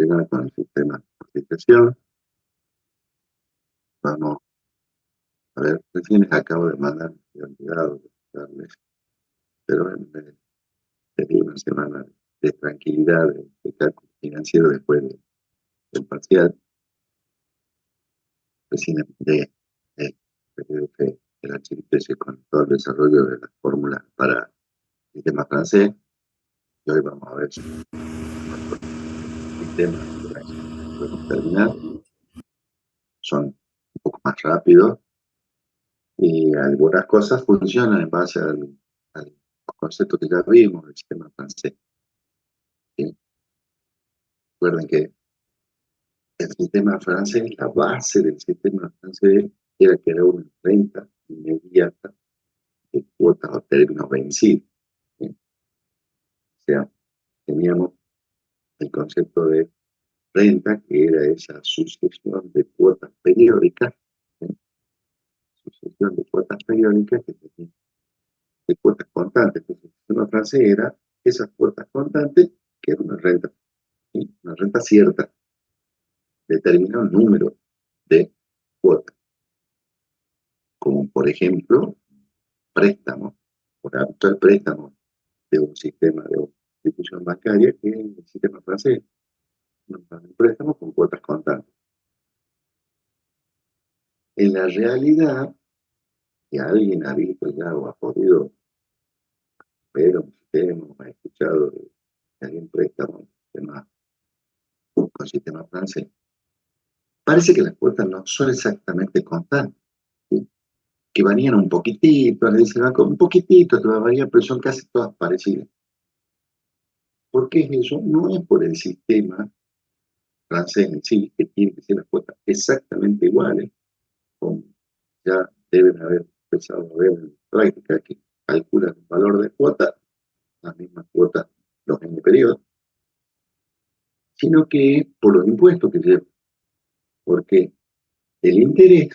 continuar con el sistema de capacitación. Vamos a ver, recién les acabo de mandar, he olvidado de darles, pero les di una semana de tranquilidad de cálculo financiero después del parcial. Recién de creo que el HIPC con todo el desarrollo de las fórmulas para el sistema francés. Y hoy vamos a ver si nuestros sistemas podemos terminar. Son un poco más rápidos y algunas cosas funcionan en base al concepto que ya vimos del sistema francés. ¿Sí? Recuerden que el sistema francés, la base del sistema francés era que era una renta inmediata de cuotas o términos vencidos. ¿Sí? O sea, teníamos el concepto de renta, que era esa sucesión de cuotas periódicas, ¿sí? Sucesión de cuotas periódicas que tenían de cuotas constantes. Entonces, el sistema francés era esas cuotas constantes, que era una renta, ¿sí? Una renta cierta, determina un número de cuotas, como por ejemplo, préstamos, por ejemplo, el préstamo de un sistema de una institución bancaria, que es el sistema francés, un préstamo con cuotas constantes. En la realidad, que alguien ha visto ya o ha podido ver un sistema, o ha escuchado de algún préstamo con sistema francés, parece que las cuotas no son exactamente constantes, ¿sí? Que varían un poquitito, le dicen un poquitito te va a variar, pero son casi todas parecidas. ¿Por qué es eso? No es por el sistema francés en sí, que tiene que ser las cuotas exactamente iguales, como ya deben haber empezado a ver en práctica, que calculan el valor de cuota, las mismas cuotas los n periodos, sino que por los impuestos que llevan. Porque el interés,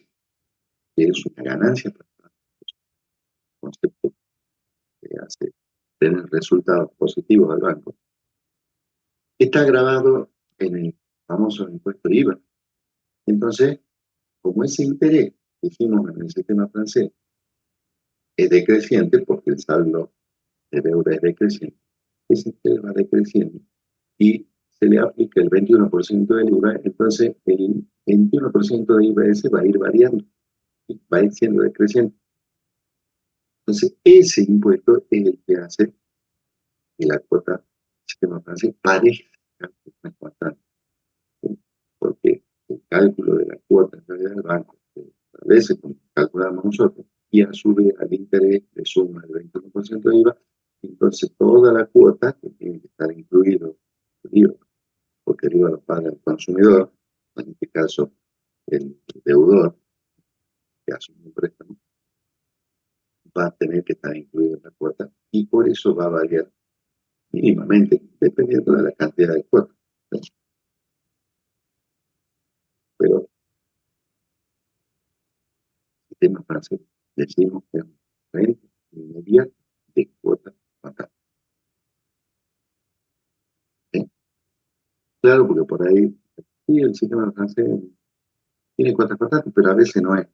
que es una ganancia para el concepto que hace tener resultados positivos al banco, está grabado en el famoso impuesto IVA. Entonces, como ese interés que hicimos en el sistema francés es decreciente, porque el saldo de deuda es decreciente, ese interés va decreciendo y se le aplica el 21% del IVA, entonces el 21% de IVA ese va a ir variando, va a ir siendo decreciente. Entonces, ese impuesto es el que hace que la cuota del sistema francés parezca más constante, ¿sí? Porque el cálculo de la cuota en realidad del banco se establece como calculamos nosotros, y a su vez al interés le suma el 21% de IVA, entonces toda la cuota que tiene que estar incluido el IVA, porque el IVA lo paga el consumidor, en este caso el deudor que asume un préstamo, va a tener que estar incluido en la cuota, y por eso va a variar mínimamente, dependiendo de la cantidad de cuotas. Pero el tema francés, decimos que es un renta inmediata de cuotas bancarias. ¿Sí? Claro, porque por ahí, sí, el sistema francés tiene cuotas bancarias, pero a veces no es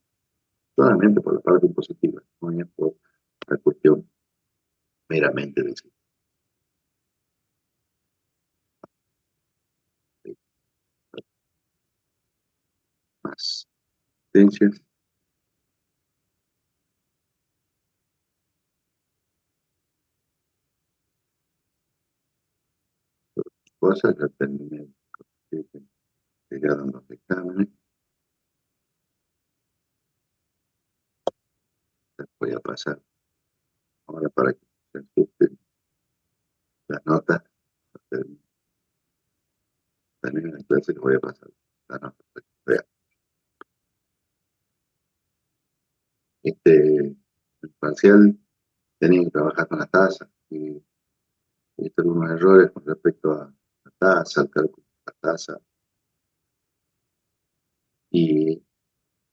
solamente por la parte impositiva, no es por la cuestión meramente de sí. Más tendencias. Cosas, ya terminé llegaron los exámenes, las voy a pasar ahora para que se asusten las notas, también en la clase les voy a pasar las notas. El parcial tenía que trabajar con la tasa y visto algunos errores con respecto a la tasa, al cálculo de la tasa, y,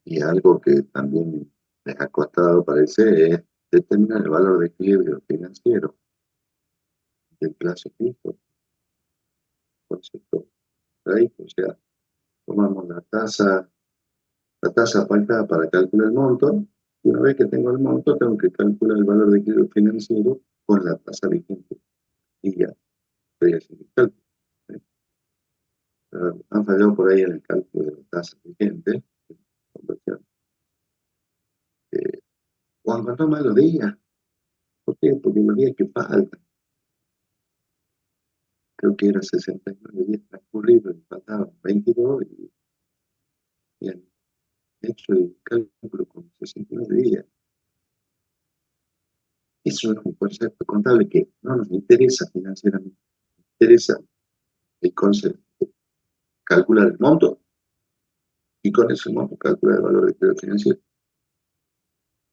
y algo que también les ha costado, parece, es determinar el valor de equilibrio financiero del plazo fijo, concepto ahí, o sea, tomamos la tasa pactada para calcular el monto, y una vez que tengo el monto, tengo que calcular el valor de equilibrio financiero con la tasa vigente, y ya, estoy haciendo el cálculo. Han fallado por ahí en el cálculo de la tasa vigente, conversión. O han faltado más los días. ¿Por qué? Porque los días que faltan, creo que era 69 días transcurridos, y faltaban 22, y han hecho el cálculo con 69 días. Eso es un concepto contable que no nos interesa financieramente, nos interesa el concepto de calcular el monto y con ese monto calcular el valor de crédito financiero.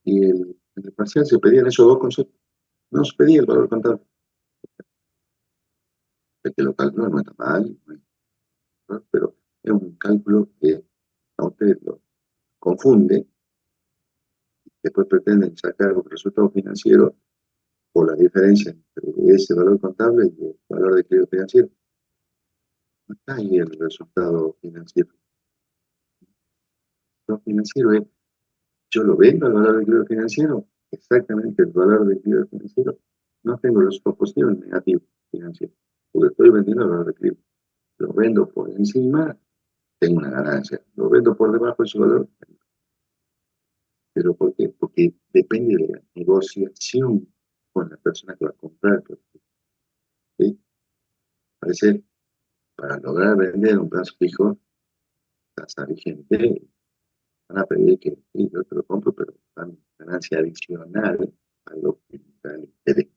Y en el parcial se pedían esos dos conceptos, no se pedía el valor contable. El que lo calcula no está mal, ¿no? Pero es un cálculo que a ustedes lo confunde, después pretenden sacar un resultado financiero por la diferencia entre ese valor contable y el valor de crédito financiero. No está ahí el resultado financiero. Lo financiero es, yo lo vendo al valor de crédito financiero, exactamente el valor de crédito financiero, no tengo los positivos ni negativos financieros, porque estoy vendiendo el valor de crédito. Lo vendo por encima, tengo una ganancia. Lo vendo por debajo de su valor. ¿Pero por qué? Porque depende de la negociación con la persona que va a comprar. ¿Sí? Parece, para lograr vender un plazo fijo, tasa vigente, van a pedir que sí, yo te lo compro, pero dan ganancia adicional a lo que da el interés.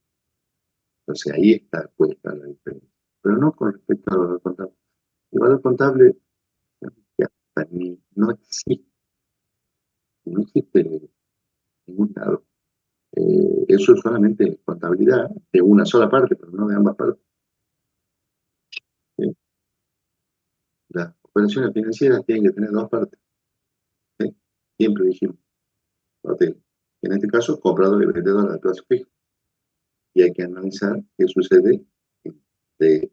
Entonces ahí está puesta la diferencia. Pero no con respecto al valor contable. El valor contable ya no existe, no existe en ningún lado. Eso es solamente contabilidad de una sola parte, pero no de ambas partes. ¿Sí? Las operaciones financieras tienen que tener dos partes. ¿Sí? Siempre dijimos. En este caso, comprador y vendedor al plazo fijo. Y hay que analizar qué sucede de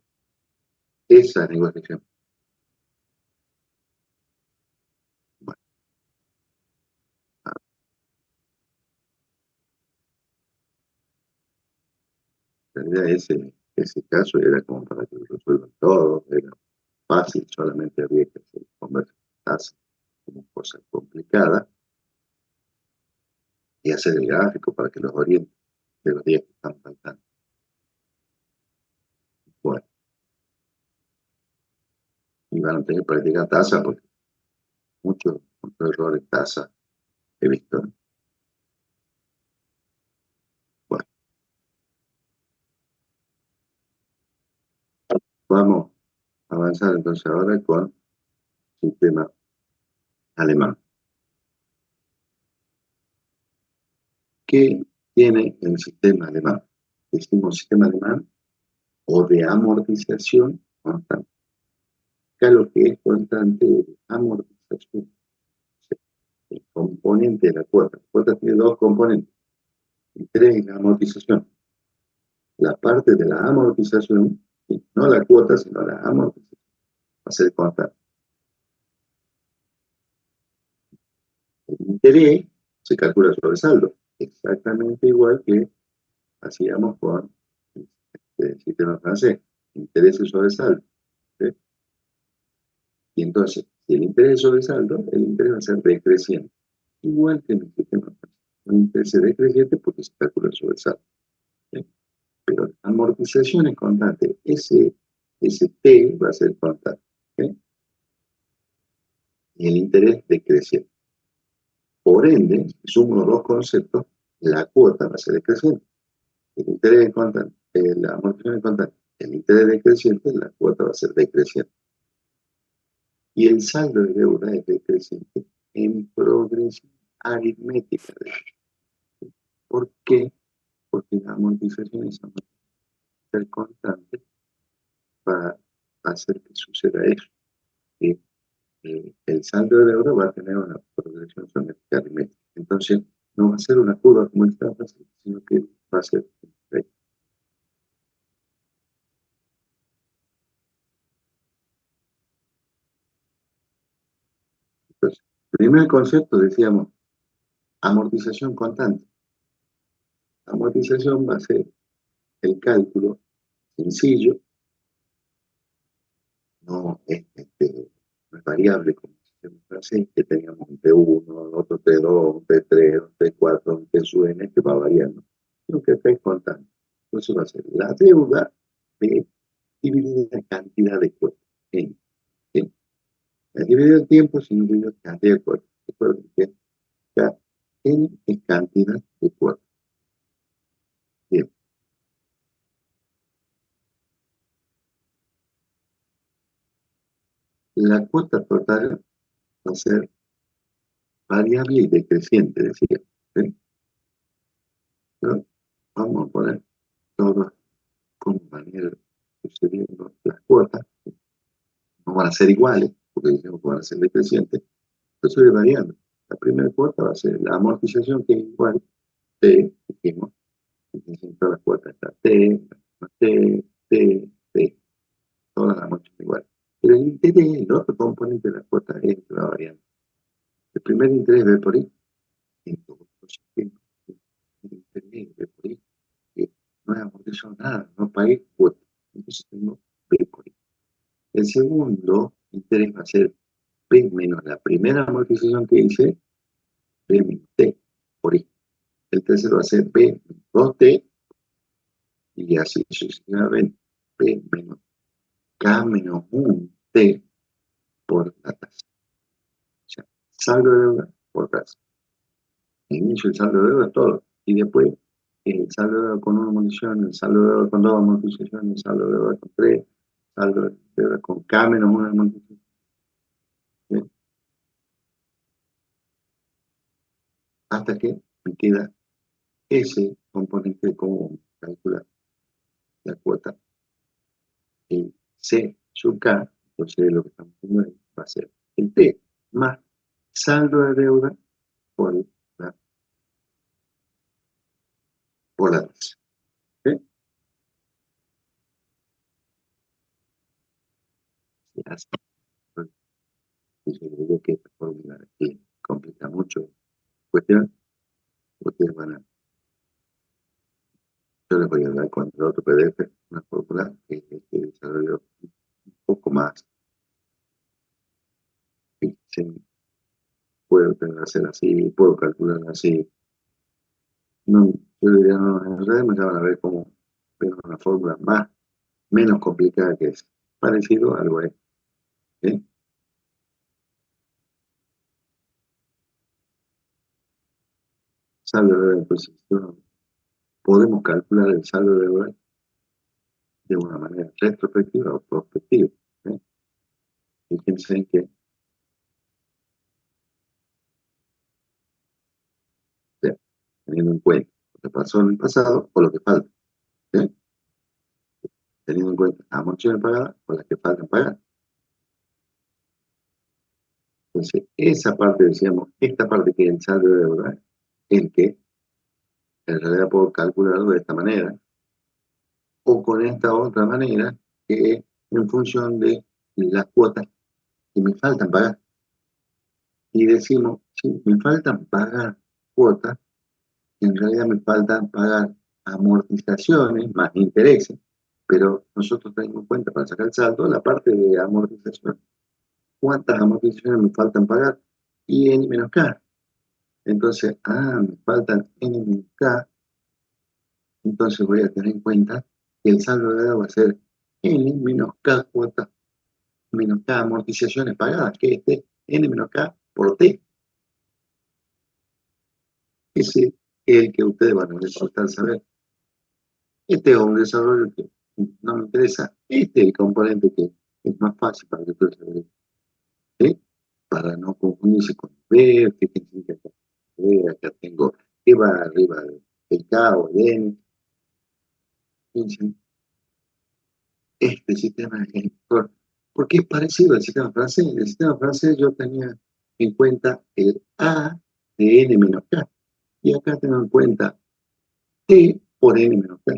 esa negociación. Bueno, en realidad ese caso era como para que lo resuelvan todo, era fácil, solamente había que hacer convertirlas como cosa complicada y hacer el gráfico para que los oriente de los días que están faltando. Bueno, y van a tener que practicar tasa porque muchos errores tasa he visto, ¿no? Bueno, vamos a avanzar entonces ahora con el sistema alemán. ¿Qué tiene el sistema alemán? Decimos sistema alemán o de amortización constante. Acá lo que es constante es amortización. El componente de la cuota. La cuota tiene dos componentes. Interés y la amortización. La parte de la amortización, no la cuota, sino la amortización, va a ser constante. El interés se calcula sobre saldo, exactamente igual que hacíamos con el sistema francés. Intereses sobre saldo. ¿Sí? Y entonces, si el interés es sobre saldo, el interés va a ser decreciente. Igual que en el sistema francés. El interés es decreciente porque se calcula sobre saldo. ¿Sí? Pero la amortización es constante. Ese T va a ser constante. ¿Sí? Y el interés decreciente. Por ende, si sumo los dos conceptos, la cuota va a ser decreciente. El interés es constante, la amortización es constante. El interés decreciente, la cuota va a ser decreciente. Y el saldo de deuda es decreciente en progresión aritmética. ¿Por qué? Porque la amortización es ser constante para hacer que suceda eso. Que el saldo de deuda va a tener una progresión geométrica aritmética. Entonces, no va a ser una curva como está fácil, sino que va a ser recta. Entonces, primer concepto decíamos, amortización constante. Amortización va a ser el cálculo sencillo, no es, no es variable como así, que teníamos un T1, otro T2, un T3, un T4, un T sub n, que va variando, sino que es constante. Entonces va a ser la deuda de dividida en cantidad de cuotas. ¿Sí? Es dividido el tiempo, sino dividido en cantidad de cuotas. Recuerden que ya n es cantidad de cuotas. Bien. La cuota total va a ser variable y decreciente, decía. ¿Sí? Pero vamos a poner todas como van a ir sucediendo las cuotas. No van a ser iguales, porque dijimos que van a ser decrecientes. Entonces va variando. La primera cuota va a ser la amortización, que es igual T, dijimos. Entonces todas las cuotas está T, T. Todas las amortizaciones iguales. Pero el interés, el otro componente de la cuota es el que va variando. El primer interés ve por ahí, en todos los sistemas. El interés ve por ahí, que no es amortización nada, no pagué cuota. Entonces tengo B por ahí. El segundo interés va a ser P menos la primera amortización que hice, P menos T por I. El tercero va a ser P menos 2T y así sucesivamente. P menos K menos 1T por la tasa. O sea, saldo de deuda por tasa. Inicio el saldo de deuda, todo. Y después el saldo de deuda con una amortización, el saldo de deuda con dos amortizaciones, el saldo de deuda con tres, saldo de deuda con K menos una amortización. ¿Bien? Hasta que me queda ese componente como calcular la cuota en C sub K, entonces lo que estamos haciendo ahí va a ser el T más saldo de deuda por la, por la tasa. ¿Okay? Así. Y yo digo que esta fórmula complica mucho la cuestión. Ustedes van a, yo les voy a dar con el otro PDF una fórmula que desarrollo un poco más. Sí, puedo hacer así, puedo calcular así. No, yo diría, no, en realidad me van a ver como una fórmula menos complicada que es parecido a algo. ¿Sí? Saldo de deuda, entonces, podemos calcular el saldo de deuda de una manera retrospectiva o prospectiva. ¿Sí? Fíjense en que, sea, teniendo en cuenta lo que pasó en el pasado o lo que falta. ¿Sí? Teniendo en cuenta las amortizaciones pagadas o las que faltan pagar. Entonces, esa parte, decíamos, esta parte que es el saldo de deuda, el que en realidad puedo calcularlo de esta manera, o con esta otra manera, que es en función de las cuotas que me faltan pagar. Y decimos, sí, me faltan pagar cuotas, en realidad me faltan pagar amortizaciones más intereses, pero nosotros tenemos en cuenta para sacar el saldo la parte de amortización. ¿Cuántas amortizaciones me faltan pagar? Y N menos K. Entonces, me faltan N menos K, entonces voy a tener en cuenta que el saldo de deuda va a ser N menos K cuotas menos K amortizaciones pagadas, que es N menos K por T. Ese es el que ustedes van a necesitar saber. Este es un desarrollo que no me interesa. Este es el componente que es más fácil para que ustedes se ¿sí? Para no confundirse con B, fíjense que acá tengo que va arriba del K o de N. Fíjense, este sistema es mejor, porque es parecido al sistema francés. El sistema francés yo tenía en cuenta el A de N menos K, y acá tengo en cuenta T por N menos K.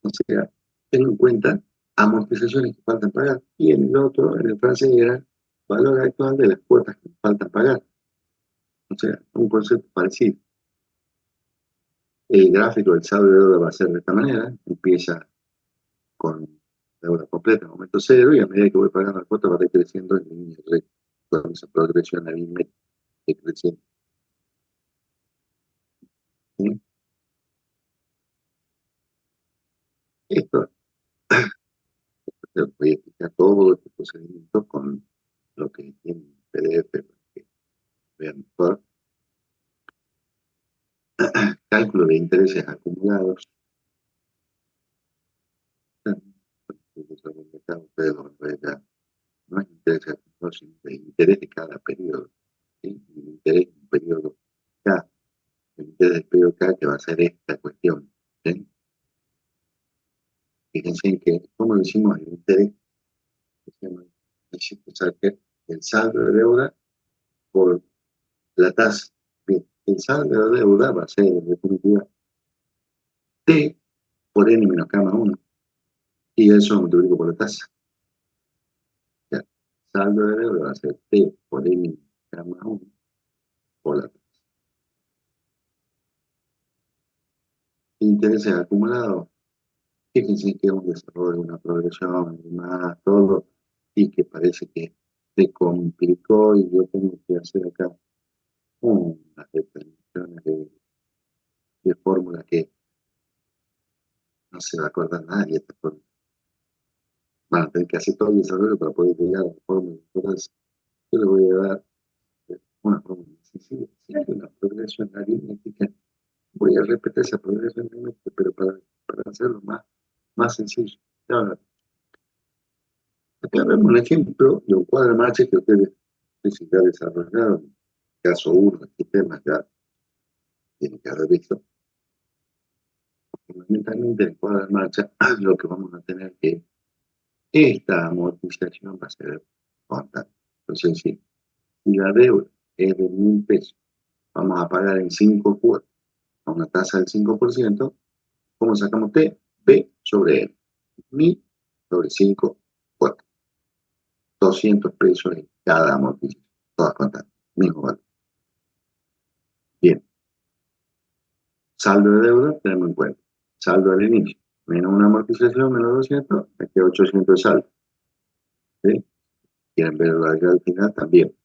O sea, tengo en cuenta amortizaciones que faltan pagar. Y en el otro, en el francés, era valor actual de las cuotas que faltan pagar. O sea, un concepto parecido. El gráfico del saldo de deuda va a ser de esta manera. Empieza con deuda completa en momento cero y a medida que voy pagando la cuota va a ir creciendo en línea recta, con esa progresión aritmética creciente. ¿Sí? Esto voy a explicar todo este procedimiento con lo que tiene en PDF para que vean mejor. Cálculo de intereses acumulados. No es interés acumulados, sino el interés de cada periodo. ¿Sí? El interés de un periodo K, el interés del periodo K que va a ser esta cuestión. ¿Sí? Fíjense que, como decimos, el interés que el saldo de deuda por la tasa. Bien, el saldo de deuda va a ser, en definitiva, T por N menos K más 1. Y eso multiplico por la tasa. Ya, saldo de deuda va a ser T por N menos K más 1 por la tasa. Intereses acumulados. Fíjense que es un desarrollo, una progresión, más todo, y que parece que se complicó y yo tengo que hacer acá unas determinaciones de fórmulas que no se va a acordar nadie. Van a tener que hacer todo el desarrollo para poder llegar a la fórmula. Entonces, yo les voy a dar una fórmula sencilla, una progresión aritmética. Voy a repetir esa progresión aritmética, pero para hacerlo más sencillo. Ahora, acá vemos un ejemplo de un cuadro de marcha que ustedes ya desarrollaron. Caso 1, el sistema ya tiene que haber visto. Fundamentalmente, en el cuadro de marcha, lo que vamos a tener que esta amortización va a ser constante. Entonces, si la deuda es de 1.000 pesos, vamos a pagar en 5 cuotas a una tasa del 5%, ¿cómo sacamos T? B sobre N. 1.000 sobre 5 cuotas. 200 pesos en cada amortización. Todas constantes. Mismo valor. Bien. Saldo de deuda, tenemos en cuenta. Saldo al inicio, menos una amortización, menos 200, aquí 800 de saldo. ¿Sí? Quieren verlo allá al final también.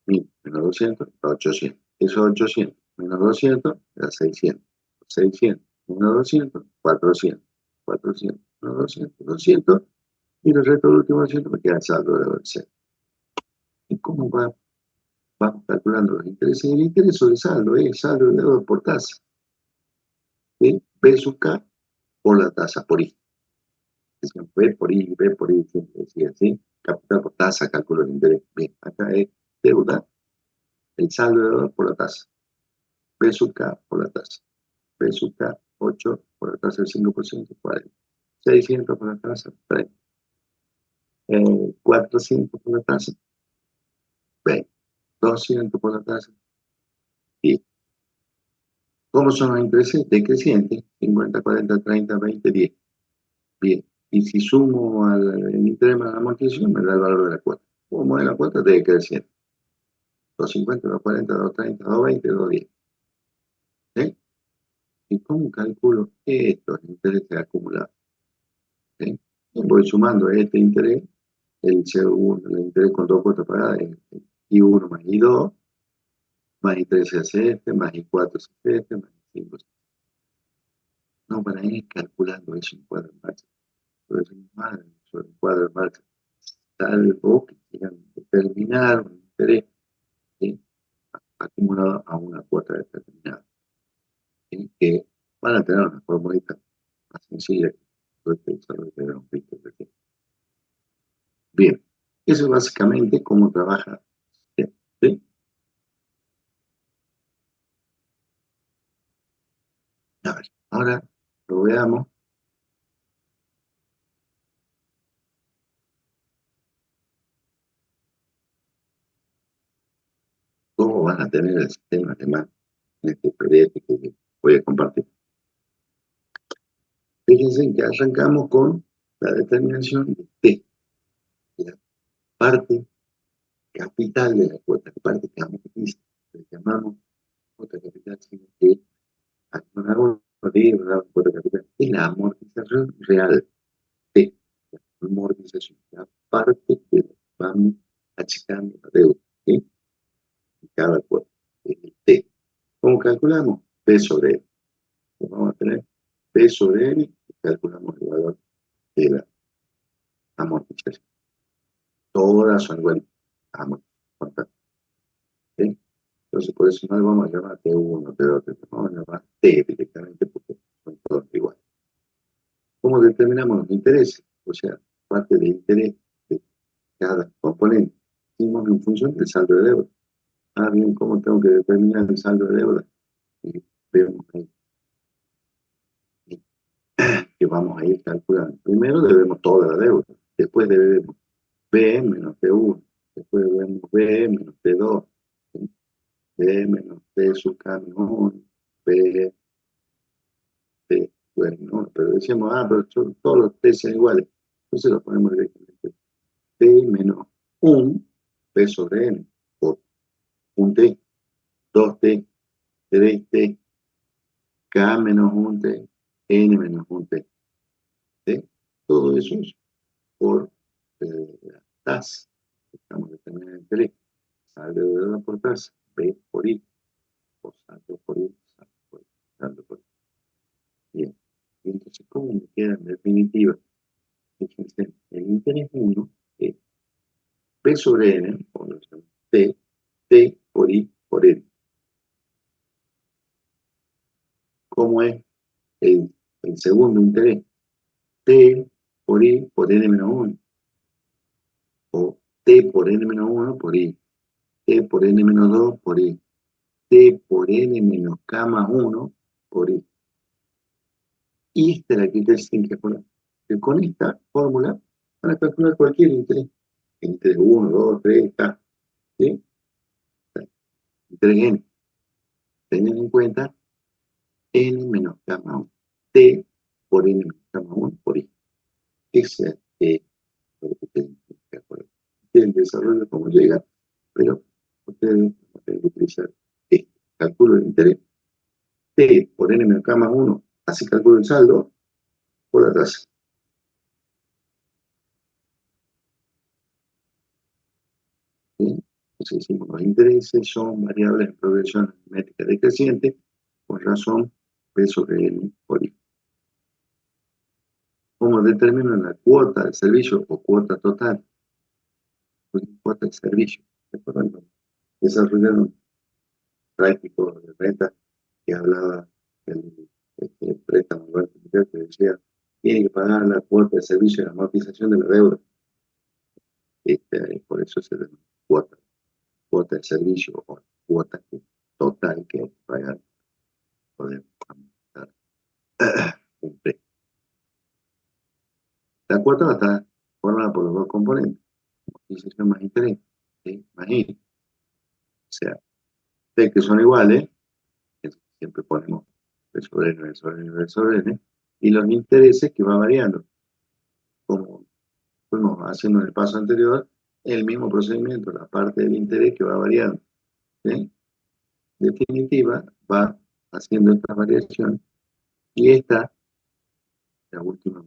1.000 menos 200, 800. Eso 800 menos 200, da 600. 600 menos 200, 400. 400 menos 200, 200. Y el resto del último 200 me queda el saldo de deuda cero. ¿Y cómo vamos calculando los intereses? El interés sobre el saldo es saldo de deuda por tasa. ¿Sí? P sub K por la tasa por I. B por I, siempre decía así. Capital por tasa, cálculo de interés. Bien, acá es deuda, el saldo de deuda por la tasa. P sub K por la tasa. P sub K, 8 por la tasa del 5%, 40. 600 por la tasa, 30. 400 por la tasa, 20. 200 por la tasa, 10. ¿Cómo son los intereses? Decrecientes, 50, 40, 30, 20, 10. Bien. Y si sumo al interés más la amortización, me da el valor de la cuota. ¿Cómo es la cuota? Decreciente. 250, 240, 230, 220, 210. ¿Sí? ¿Y cómo calculo estos intereses acumulados? ¿Sí? Voy sumando este interés, el C1, el interés con dos cuotas pagadas, I1 más I2, más I3 se hace este, más I4 se hace este, más I5 se hace. No, para ir calculando eso en cuadro en marcha. Pero eso no es sobre el cuadro en marcha. Salvo que quieran determinar un interés, ¿sí? Acumulado a una cuota determinada. ¿Sí? Que van a tener una formulita más sencilla que todo este desarrollo que habíamos visto recién. Bien, eso es básicamente cómo trabaja el sistema. ¿Sí? A ver, ahora lo veamos. ¿Cómo van a tener el sistema además en este PDF que voy a compartir? Fíjense que arrancamos con la determinación de T, la parte capital de la cuota, la parte que amortiza, le llamamos cuota capital, sino que una cuota capital es la amortización real de la amortización, la parte que vamos achicando la deuda, ¿sí? En cada cuota, es el T. ¿Cómo calculamos? P sobre N. Vamos a tener P sobre N y calculamos el valor de la amortización. Todas son iguales a amortización. ¿Sí? Entonces, por eso no le vamos a llamar T1, T2, T3, vamos a llamar T directamente porque son todos iguales. ¿Cómo determinamos los intereses? O sea, parte del interés de cada componente. Hicimos en función del saldo de deuda. Ah, bien, ¿cómo tengo que determinar el saldo de deuda? Y vemos ahí que vamos a ir calculando. Primero debemos toda la deuda, después debemos B menos T1, después debemos B menos T2, ¿sí? B menos T sub K menos 1, B, T, bueno, no, pero decíamos, pero todos los T son iguales, entonces lo ponemos directamente. P menos 1, P sobre N, por 1T, 2T, 3T, K menos 1T, N menos 1T. ¿Sí? Todo eso es por la tasa. Estamos determinando el interés. Saldo de deuda por tasa, B por I, o saldo por I, saldo por I. Bien. Y entonces, ¿cómo me queda en definitiva? Fíjense, el interés 1 es P sobre N, o lo llamo T, T por I por N. ¿Cómo es el segundo interés? T por I por N menos 1. O T por N menos 1 por I. T por N menos 2 por I. T por N menos K más 1 por I. Y esta es la que ustedes tienen que poner. Que con esta fórmula van a calcular cualquier interés. Interés 1, 2, 3, K. ¿Sí? Interés N. Teniendo en cuenta N menos K más 1. T por N menos K más 1 por I. Ese es lo que ustedes tienen que acordar. El desarrollo como llega, pero ustedes van a tener que utilizar este cálculo de interés. T por N menos K más 1, así calculo el saldo por la tasa. ¿Sí? Entonces decimos, los intereses son variables en progresión aritmética decreciente, por razón P sobre N por I. ¿Cómo determinan la cuota de servicio o cuota total? Pues cuota de servicio. Recordando, desarrollaron práctico de renta que hablaba del préstamo que decía, tiene que pagar la cuota de servicio y la amortización de la deuda. Por eso se llama cuota de servicio o cuota total que hay que pagar para poder amortizar un préstamo. La cuota va a estar formada por los dos componentes, amortización más interés, ¿sí? Más I. O sea, T que son iguales, siempre ponemos P sobre N, V sobre N, V sobre N, y los intereses que va variando. Como fuimos haciendo en el paso anterior, el mismo procedimiento, la parte del interés que va variando. ¿Sí? En definitiva, va haciendo esta variación y esta, la última,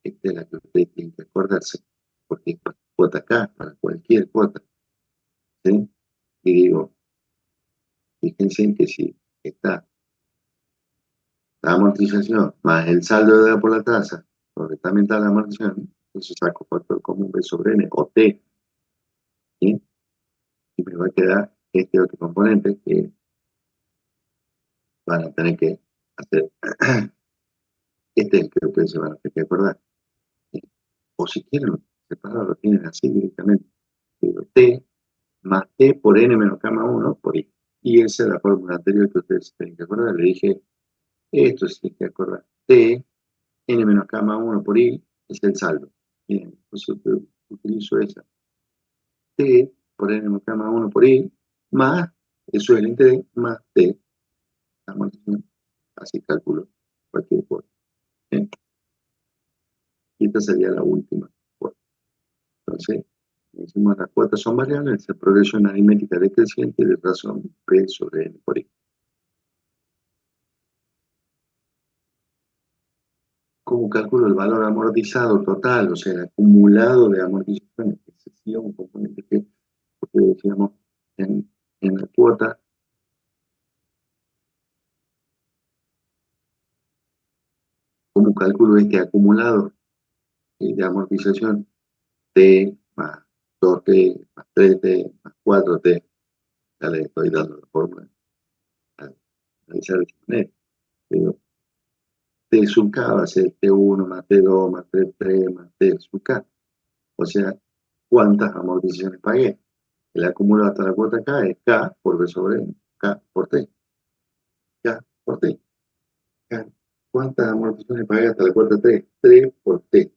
esta es la que ustedes tienen que acordarse, porque es para cuota acá, para cualquier cuota. ¿Sí? Y digo, fíjense en que si está la amortización más el saldo de deuda por la tasa, donde también está la amortización, entonces saco factor común B sobre N o T, ¿sí? Y me va a quedar este otro componente que van a tener que hacer. Este es el que ustedes se van a tener que acordar. ¿Sí? O si quieren separado, lo tienen así directamente. Digo, T más T por N menos K más 1 por I. Y esa es la fórmula anterior que ustedes tienen que acordar. Le dije, esto sí hay que acordar. T, N menos K más 1 por I es el saldo. Bien, entonces utilizo esa. T por N menos K más 1 por I más, eso es el interés, más T, la amortización. Así calculo cualquier cosa. ¿Sí? y esta sería la última cuota. Entonces, decimos las cuotas son variables, la progresión aritmética decreciente de razón P sobre N por I. ¿Cómo calculo el valor amortizado total, o sea, el acumulado de amortizaciones excesiva, un componente que, porque decíamos en la cuota, ¿cómo calculo este acumulado de amortización? T más 2T más 3T más 4T. Ya le estoy dando la fórmula a analizar de esta manera. Pero T sub K va a ser T1 más T2 más T3 más T sub K. O sea, ¿cuántas amortizaciones pagué? El acumulado hasta la cuota K es K por B sobre N, K por T. K por T. K. ¿Cuántas amortizaciones pagué hasta la cuota 3? 3 por T.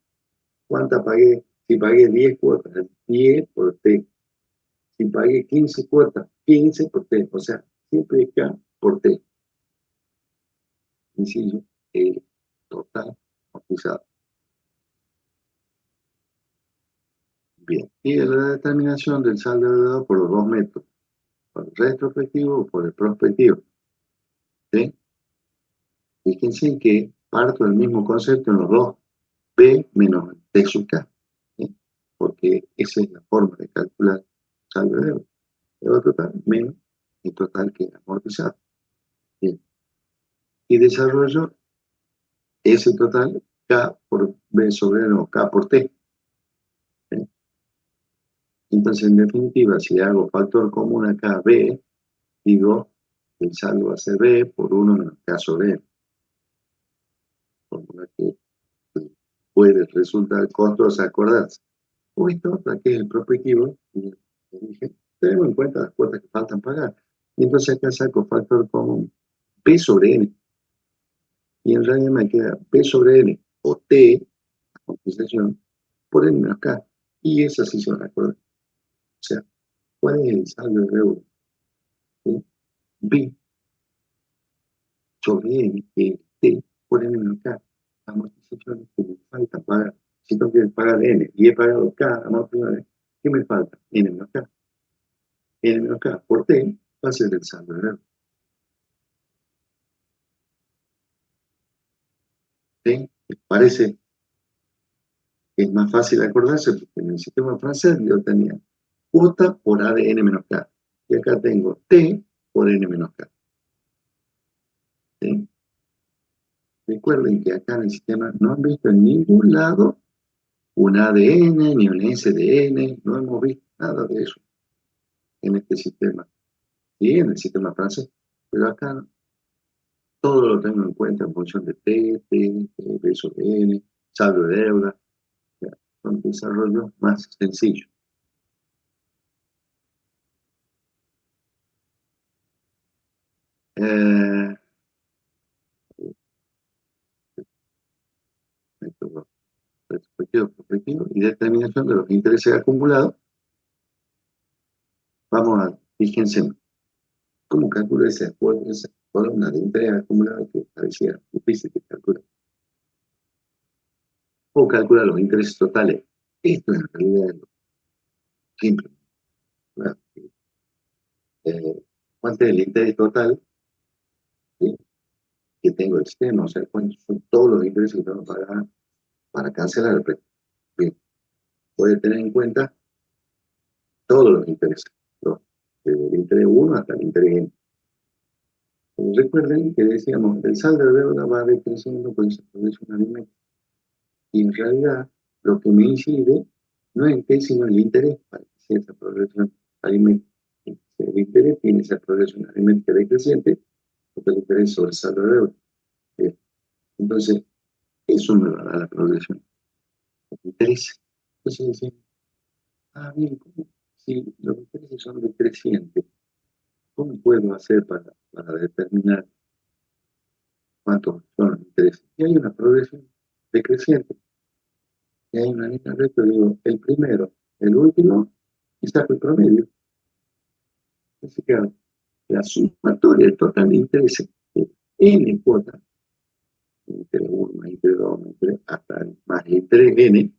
¿Cuántas pagué? Si pagué 10 cuotas, 10 por T. Si pagué 15 cuotas, 15 por T. O sea, siempre es K por T. Sencillo, el total amortizado. Bien, y de la determinación del saldo de deuda por los dos métodos, por el retrospectivo o por el prospectivo. ¿Sí? Fíjense que parto del mismo concepto en los dos, P menos T sub K, ¿sí? Porque esa es la forma de calcular el saldo de deuda. Deuda total menos el total que es amortizado. Bien. Y desarrollo ese total K por B sobre N o K por T. ¿Sí? Entonces, en definitiva, si hago factor común acá B, digo que el saldo va a ser B por 1 menos K sobre N. Fórmula que puede resultar costosa acordarse. O esta otra que es el prospectivo, y dije, tenemos en cuenta las cuotas que faltan pagar. Y entonces acá saco factor común P sobre N. Y en realidad me queda P sobre N o T, la compensación, por N menos K. Y esas sí son las cuotas. O sea, ¿cuál es el saldo de deuda? ¿Sí? B sobre N, que es T, por N menos K. Amortizaciones que me falta pagar. Si tengo que pagar N y he pagado K amortizaciones, ¿qué me falta? N menos K. N menos K por T va a ser el saldo de deuda. ¿Sí? Parece que es más fácil acordarse porque en el sistema francés yo tenía cuota por A de N menos K. Y acá tengo T por N menos K. ¿Sí? Recuerden que acá en el sistema no han visto en ningún lado un ADN ni un SDN, no hemos visto nada de eso en este sistema. Sí, en el sistema francés, pero acá no. Todo lo tengo en cuenta en función de T, B sobre N, saldo de deuda. Ya, son desarrollos más sencillos. Método retrospectivo y determinación de los intereses acumulados. Vamos a, fíjense, ¿cómo calculo esa columna de interés acumulado que parecía difícil de calcular? ¿Cómo calcula los intereses totales? Esto en realidad es lo simple. ¿Verdad? ¿Cuánto es el interés total, ¿sí?, que tengo el sistema? O sea, cuántos son todos los intereses que tengo que pagar para cancelar el préstamo. Bien, puede tener en cuenta todos los intereses, ¿no? Desde el interés 1 hasta el interés N. Recuerden que decíamos, el saldo de deuda va decreciendo con esa progresión aritmética. Y en realidad, lo que me incide no es el T, sino el interés para que sea esa progresión aritmética. El interés tiene esa progresión aritmética decreciente, porque el interés sobre el saldo de deuda. Entonces, eso me va a dar la progresión. El interés. Entonces decimos, bien, ¿cómo? Si los intereses son decrecientes, ¿cómo puedo hacer para determinar cuántos son los intereses? Y hay una progresión decreciente. Y hay una línea recta, digo, el primero, el último, y saco el promedio. Así que la sumatoria del total de intereses, N cuotas, interés 1 más interés 2 más interés, hasta más el interés n,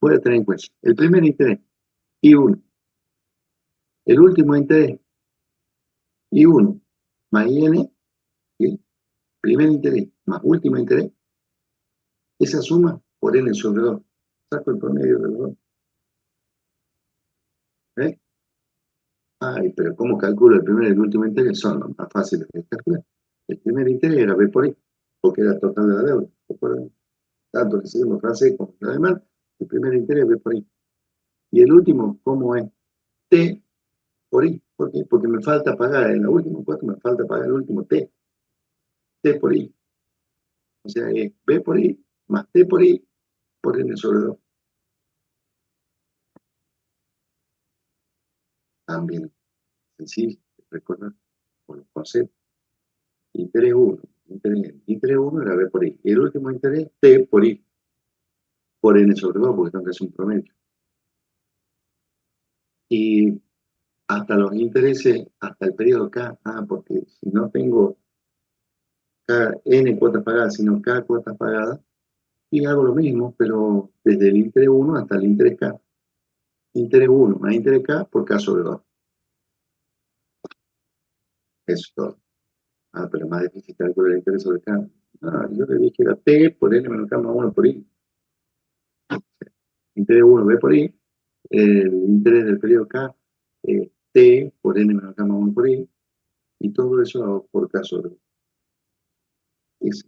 voy a tener en cuenta el primer interés, I1, el último interés, I1, más IN, ¿sí? Primer interés más último interés, esa suma por n sobre 2. Saco el promedio de los dos. ¿Eh? Ay, pero ¿cómo calculo el primer y el último interés? Son los más fáciles de calcular. El primer interés era B por I, porque era el total de la deuda. ¿Recuerdan? Tanto el sistema francés como el alemán, el primer interés es B por I. Y el último, ¿cómo es? T por I. ¿Por qué? Porque me falta pagar en la última cuota, me falta pagar el último T. T por I. O sea, es B por I más T por I por N sobre 2. También sencillo, recordar con los conceptos. Interés 1, interés 1 era B por I. Y el último interés, T por I, por N sobre 2, porque tengo que hacer un promedio. Y hasta los intereses, hasta el periodo K, porque si no tengo K, N cuotas pagadas, sino K cuotas pagadas, y hago lo mismo, pero desde el interés 1 hasta el interés K. Interés 1 más interés K por K sobre 2. Eso es todo. Pero más difícil calcular el interés sobre K. Yo le dije que era T por N menos K más 1 por I. Interés 1 B por I. El interés del periodo K, T por N menos K más 1 por I. Y todo eso por K sobre 2. Es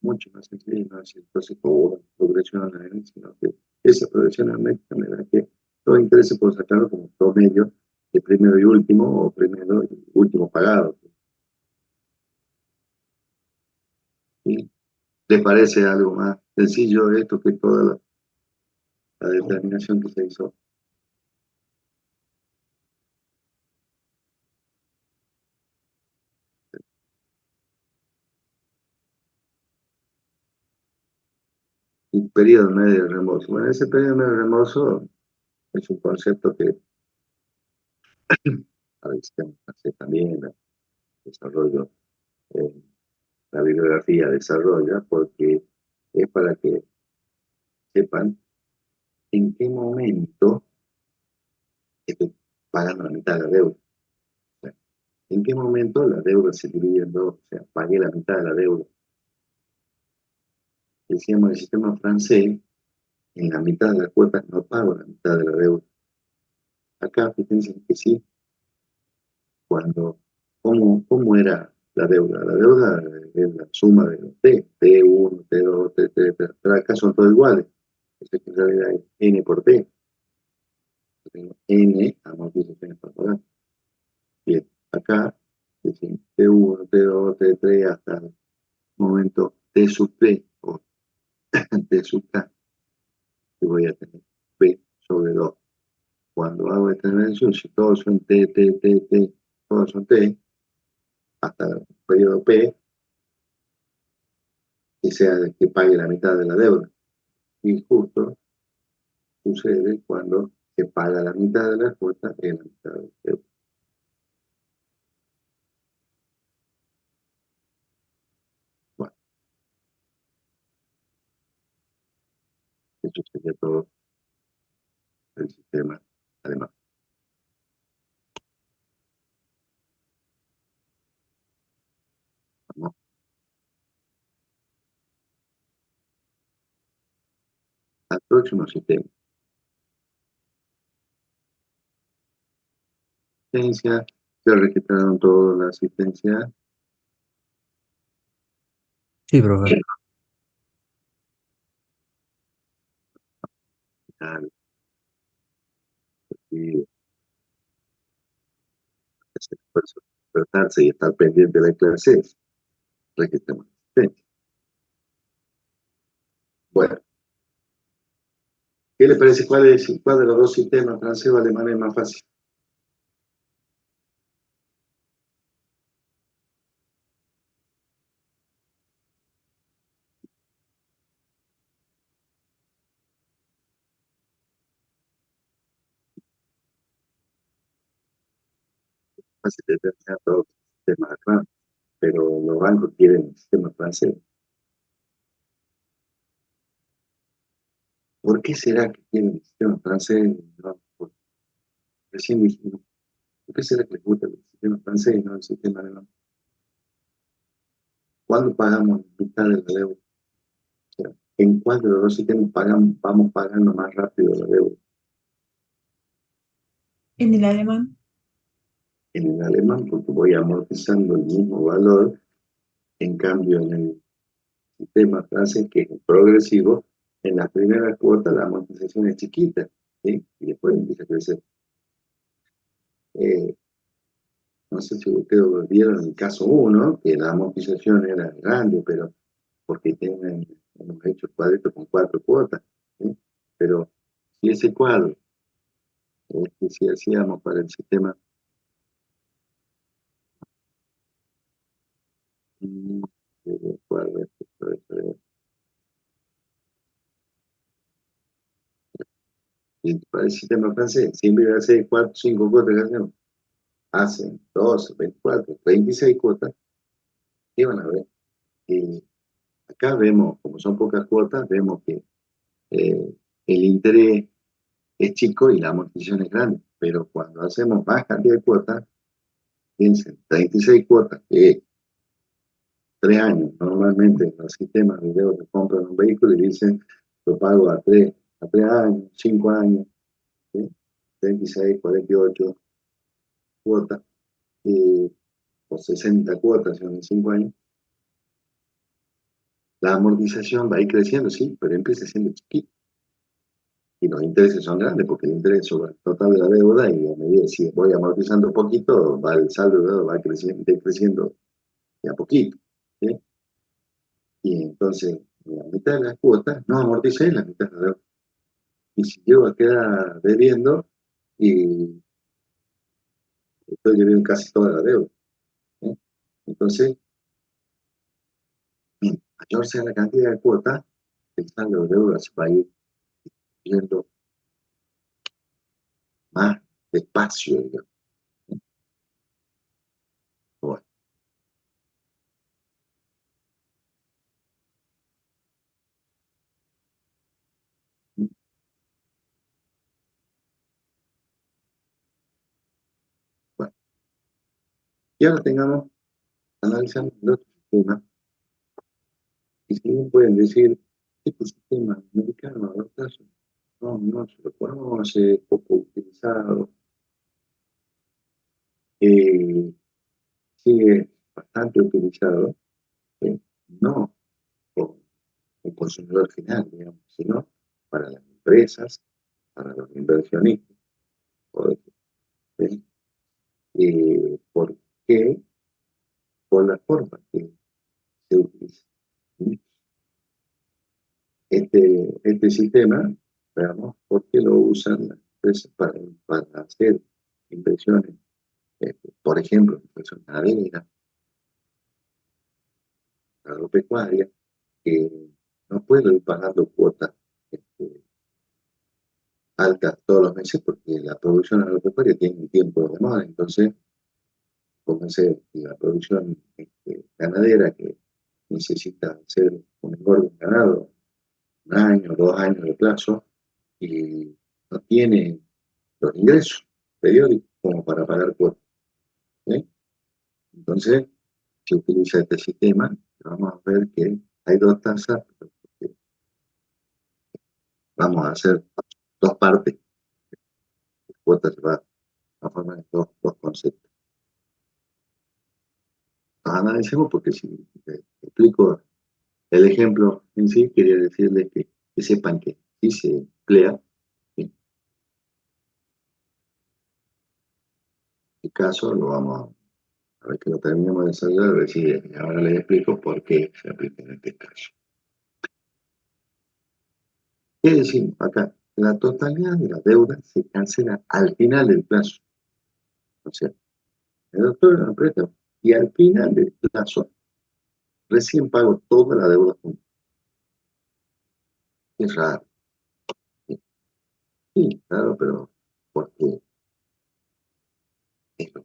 mucho más sencillo, no es entonces como progresión analítica, sino que esa progresión analítica me da que todo interés se puede sacarlo como promedio de primero y último, o primero y último pagado. ¿Sí? ¿Le parece algo más sencillo esto que toda la determinación que se hizo? Y periodo medio de reembolso. Bueno, ese periodo medio de reembolso es un concepto que a veces hace también el desarrollo, eh, la bibliografía desarrolla, porque es para que sepan en qué momento estoy pagando la mitad de la deuda. O sea, en qué momento la deuda se divide en dos, o sea, pagué la mitad de la deuda. Decíamos el sistema francés, en la mitad de las cuotas no pago la mitad de la deuda. Acá, fíjense que sí, cuando, ¿cómo era la deuda? La deuda es la suma de los T, T1, T2, T3, pero acá son todos iguales. Eso en realidad es N por T. Yo tengo N amortizaciones por pagar. Bien, acá decimos T1, T2, T3 hasta el momento T sub P o T sub K, que voy a tener P sobre 2. Cuando hago esta intervención, si todos son T, T, T, T, todos son T, hasta el periodo P, que sea el que pague la mitad de la deuda. Y justo sucede cuando se paga la mitad de la cuota en la mitad de la deuda. Bueno, eso sería todo el sistema alemán. Vamos al próximo sistema. Asistencia, se registraron toda la asistencia. Sí, profe. Y ese esfuerzo, despertarse y estar pendiente de la clase, registramos asistencia. Bueno, ¿qué le parece? ¿Cuál de los dos sistemas, francés o alemán, es más fácil? Fácil de determinar todos los sistemas alemán, pero los bancos quieren el sistema francés. ¿Por qué será que tienen el sistema francés? No, recién dijimos, ¿por qué será que les gusta el sistema francés y no el sistema alemán? ¿Cuándo pagamos la mitad de la deuda? O sea, ¿en cuál de los dos sistemas vamos pagando más rápido la deuda? En el alemán. En el alemán, porque voy amortizando el mismo valor, en cambio en el sistema francés, que es progresivo, en las primeras cuotas la amortización es chiquita, ¿sí? Y después empieza a crecer. Eh, no sé si ustedes vieron el caso 1, que la amortización era grande, pero porque hemos hecho cuadritos con 4 cuotas, ¿sí? Pero si ese cuadro, que si hacíamos para el sistema, mm, cuadro, para el sistema francés, siempre hace 4, 5 cuotas que hacemos, hacen 12, 24, 36 cuotas, y van a ver. Y acá vemos, como son pocas cuotas, vemos que el interés es chico y la amortización es grande, pero cuando hacemos más cantidad de cuotas, piensen, 36 cuotas, que es 3 años, normalmente en los sistemas de deuda que compran un vehículo y dicen, lo pago a 3 años, 5 años, ¿sí? 36, 48 cuotas, o 60 cuotas en 5 años. La amortización va a ir creciendo, sí, pero empieza siendo chiquita. Y los intereses son grandes, porque el interés sobre el total de la deuda, y a medida que si voy amortizando un poquito, va el saldo de deuda va creciendo de a poquito, ¿sí? Y entonces, la mitad de las cuotas no amorticé, la mitad de la deuda. Y si yo queda debiendo, y estoy debiendo casi toda la deuda, ¿sí? Entonces, mayor sea la cantidad de cuotas, el saldo de deuda se va a ir viendo más despacio, digamos. Bueno, bueno. Y ahora analizamos el otro sistema, y si bien pueden decir, este sistema americano, a caso, no se lo conoce, poco utilizado, eh, sigue bastante utilizado, ¿sí? No como el consumidor final, digamos, sino para las empresas, para los inversionistas. ¿Sí? ¿Por qué? Por la forma que se utiliza. ¿Sí? Este sistema, veamos, ¿por qué lo usan las empresas para hacer inversiones? Por ejemplo, inversión ganadera, agropecuaria, que no puedo ir pagando cuotas este, altas todos los meses porque la producción agropecuaria tiene un tiempo de demora. Entonces, como es la producción ganadera, que necesita hacer un engorde de ganado, 1 año, 2 años de plazo, y no tiene los ingresos periódicos como para pagar cuotas, ¿sí? Entonces, se utiliza este sistema. Vamos a ver que hay 2 tasas, vamos a hacer 2 partes. Cuotas se va a formar dos conceptos. Los analicemos porque si explico el ejemplo en sí, quería decirles que sepan que sí se emplea. En este caso lo vamos a ver que lo terminemos de desarrollar, a ver si ahora les explico por qué se aplica en este caso. ¿Qué decimos acá? La totalidad de la deuda se cancela al final del plazo. O sea, el doctor lo aprieta y al final del plazo recién pago toda la deuda junta. Es raro. Sí, claro, pero porque es lo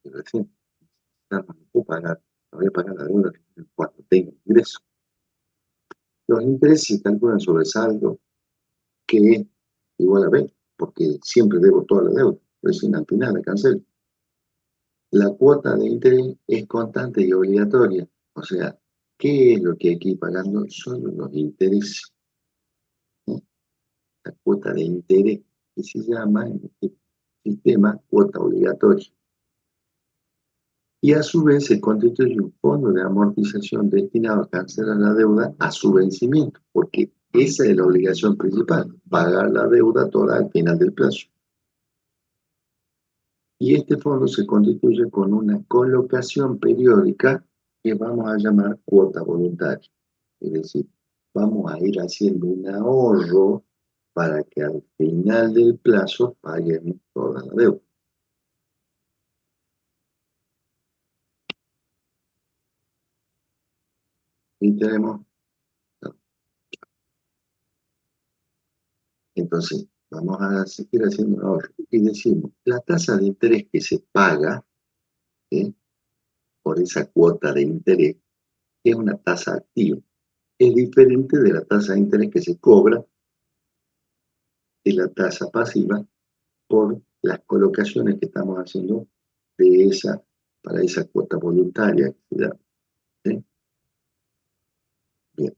que recién no puedo pagar, no voy a pagar la deuda cuando tenga ingreso. Los intereses se calculan sobre saldo que es igual a B, porque siempre debo toda la deuda, recién al final la cancelo. La cuota de interés es constante y obligatoria, o sea, ¿qué es lo que hay que ir pagando? Solo los intereses, ¿no? La cuota de interés, que se llama en este sistema cuota obligatoria. Y a su vez se constituye un fondo de amortización destinado a cancelar la deuda a su vencimiento, porque esa es la obligación principal, pagar la deuda toda al final del plazo. Y este fondo se constituye con una colocación periódica que vamos a llamar cuota voluntaria. Es decir, vamos a ir haciendo un ahorro para que al final del plazo paguemos toda la deuda. Y tenemos, entonces, vamos a seguir haciendo un ahorro. Y decimos, la tasa de interés que se paga, ¿eh?, por esa cuota de interés es una tasa activa. Es diferente de la tasa de interés que se cobra de la tasa pasiva por las colocaciones que estamos haciendo de para esa cuota voluntaria que se da, ¿sí? Bien.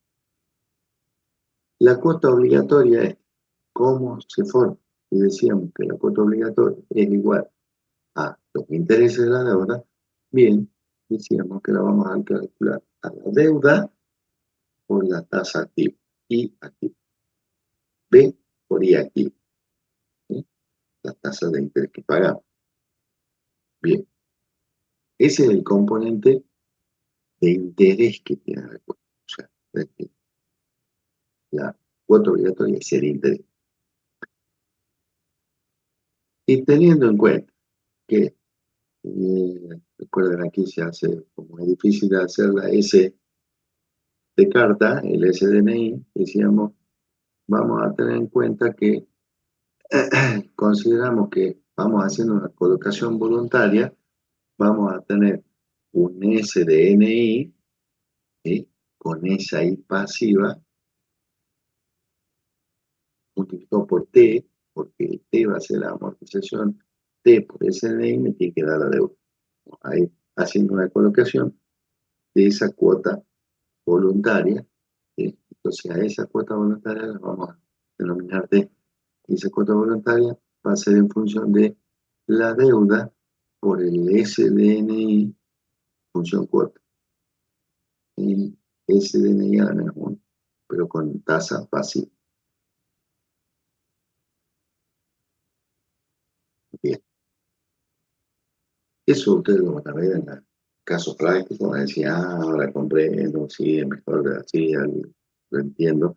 La cuota obligatoria es cómo se forma. Y decíamos que la cuota obligatoria es igual a los intereses de la deuda. Bien, decíamos que la vamos a calcular a la deuda por la tasa activa, I activa. B por I activa, ¿sí? La tasa de interés que pagamos. Bien, ese es el componente de interés que tiene la cuota. O sea, la cuota obligatoria es el interés. Y teniendo en cuenta que, recuerden, aquí se hace, como es difícil de hacer la S de carta, el SDNI, decíamos, vamos a tener en cuenta que consideramos que vamos haciendo una colocación voluntaria, vamos a tener un SDNI, ¿sí?, con esa I pasiva, multiplicado por T, porque T va a ser la amortización, T por SDNI me tiene que dar la deuda. Ahí haciendo una colocación de esa cuota voluntaria, ¿sí? Entonces a esa cuota voluntaria la vamos a denominar D. Y esa cuota voluntaria va a ser en función de la deuda por el SDNI función cuota. Y SDNI a la menos 1, pero con tasa pasiva. Bien. Eso ustedes lo van a ver en el caso práctico, van a decir, ahora comprendo, sí, es mejor así, lo entiendo.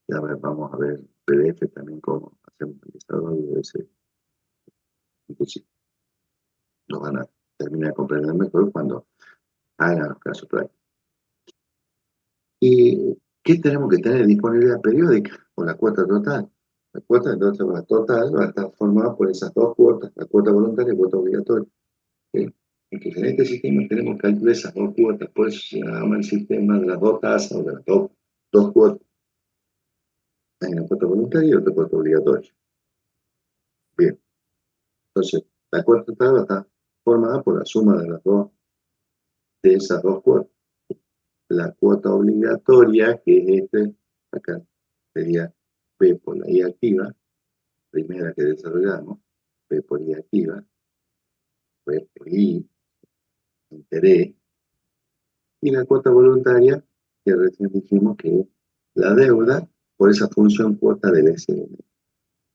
Ya vamos a ver PDF también cómo hacemos el desarrollo de ese. Inclusive lo van a terminar de comprender mejor cuando hagan los casos prácticos. ¿Y qué tenemos que tener? Disponibilidad periódica o la cuota total. La cuota entonces total va a estar formada por esas dos cuotas, la cuota voluntaria y la cuota obligatoria. ¿Sí? Entonces en este sistema tenemos que calcular esas dos cuotas, por eso se llama el sistema de las dos tasas o de las dos cuotas. Hay una cuota voluntaria y otra cuota obligatoria. Bien, entonces la cuota total está formada por la suma de de esas dos cuotas. La cuota obligatoria, que es acá sería P por la I activa, primera que desarrollamos, P por I activa, P por I, interés, y la cuota voluntaria, que recién dijimos que es la deuda por esa función cuota del SDN.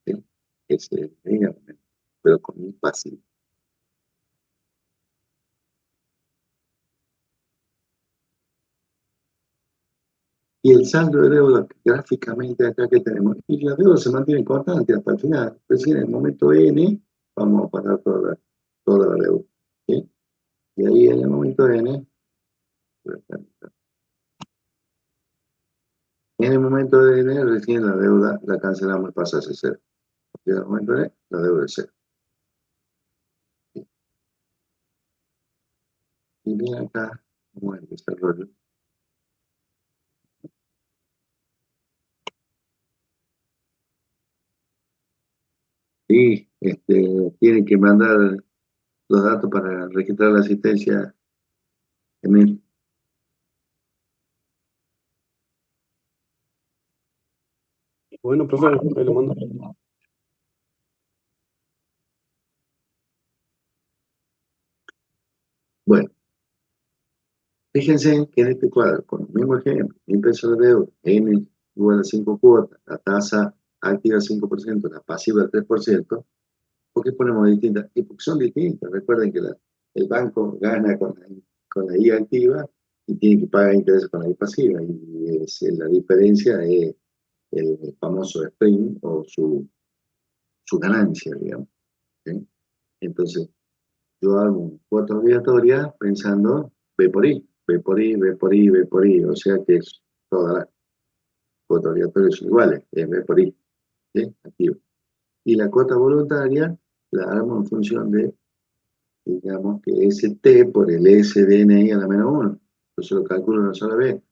¿Sí? SDN, pero con I pasivo. Y el saldo de deuda, gráficamente acá que tenemos, y la deuda se mantiene constante hasta el final. Es decir, en el momento N, vamos a pagar toda la deuda. ¿Sí? Y ahí en el momento N, en el momento de N, recién la deuda la cancelamos y pasa a ser cero. Y en el momento N, la deuda es cero. Y bien acá, como el desarrollo. Sí, tienen que mandar los datos para registrar la asistencia, Emil. Bueno, profe, ahí lo mando. Bueno, fíjense que en este cuadro, con el mismo ejemplo, 1.000 pesos de deuda, N igual a 5 cuotas, la tasa activa al 5%, la pasiva al 3%. ¿Por qué ponemos distintas? Y porque son distintas. Recuerden que el banco gana con la I activa y tiene que pagar intereses con la I pasiva. Y la diferencia es el famoso sprint o su ganancia, digamos. ¿Sí? Entonces, yo hago una cuota obligatoria pensando B por I, B por I, B por I, B por I. O sea que todas las cuotas obligatorias son iguales, es B por I, ¿sí? Activo. Y la cuota voluntaria la armo en función de, digamos, que ese T por el SDNI a la menos 1. Entonces lo calculo en una sola vez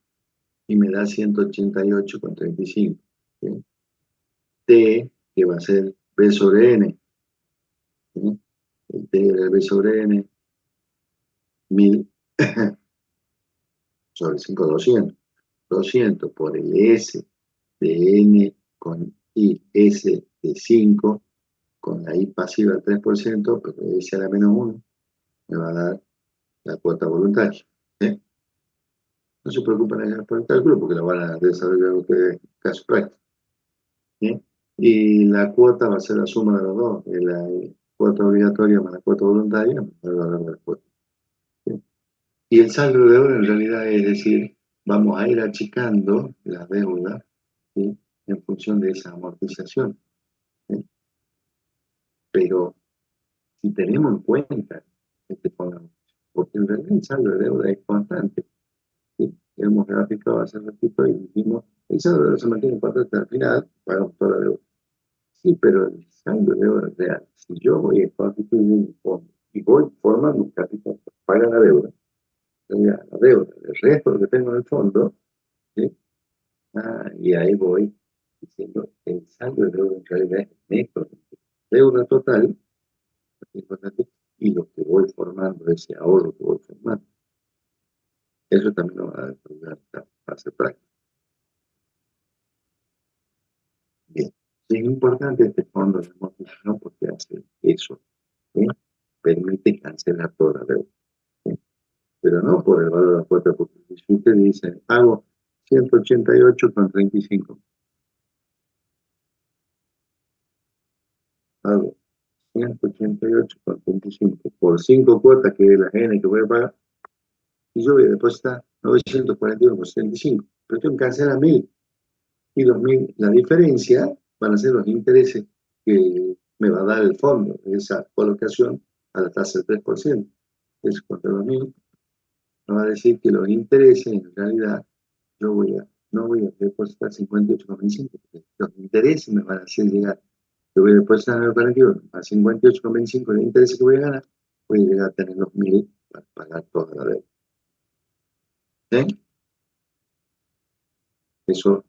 y me da 188,35. ¿Sí? T, que va a ser B sobre N. ¿Sí? El T era B sobre N, 1000 sobre 5, 200. 200 por el S de N con I, S de 5, con la I pasiva al 3%, pero S a la menos 1, me va a dar la cuota voluntaria. ¿Sí? No se preocupen por el cálculo porque lo van a desarrollar ustedes en caso práctico. ¿Sí? Y la cuota va a ser la suma de los dos, de la cuota obligatoria más la cuota voluntaria, más el valor de la cuota. ¿Sí? Y el saldo de deuda en realidad es decir, vamos a ir achicando la deuda, ¿sí? En función de esa amortización. ¿Sí? Pero si tenemos en cuenta este parámetro, porque en realidad el saldo de deuda es constante. ¿Sí? Hemos graficado hace ratito y dijimos, el saldo de deuda se mantiene constante hasta el final, pagamos toda la deuda. Sí, pero el saldo de deuda real, si yo voy a constituir un fondo y voy formando un capital para pagar la deuda, la deuda, el resto que tengo en el fondo, ¿sí? Y ahí voy diciendo, el saldo de deuda en realidad es neto, deuda total, importante, y lo que voy formando, ese ahorro que voy formando. Eso también lo va a desarrollar esta fase práctica. Bien, es importante este fondo de amortización porque hace eso, ¿sí? Permite cancelar toda la deuda, ¿sí? Pero no por el valor de la cuota, porque si usted dice, hago 188,35, hago 188,35 por 5 cuotas que es la N que voy a pagar, y yo voy a depositar 941,75, pero tengo que cancelar 1000, y los 1000, la diferencia van a ser los intereses que me va a dar el fondo de esa colocación a la tasa del 3%. Es contra los 1000, nos va a decir que los intereses en realidad yo no voy a depositar 58,25, porque los intereses me van a hacer llegar, yo voy a depositar en el operativo a 58,25 de intereses que voy a ganar, voy a llegar a tener los 1000 para pagar toda la deuda. ¿Sí? Eso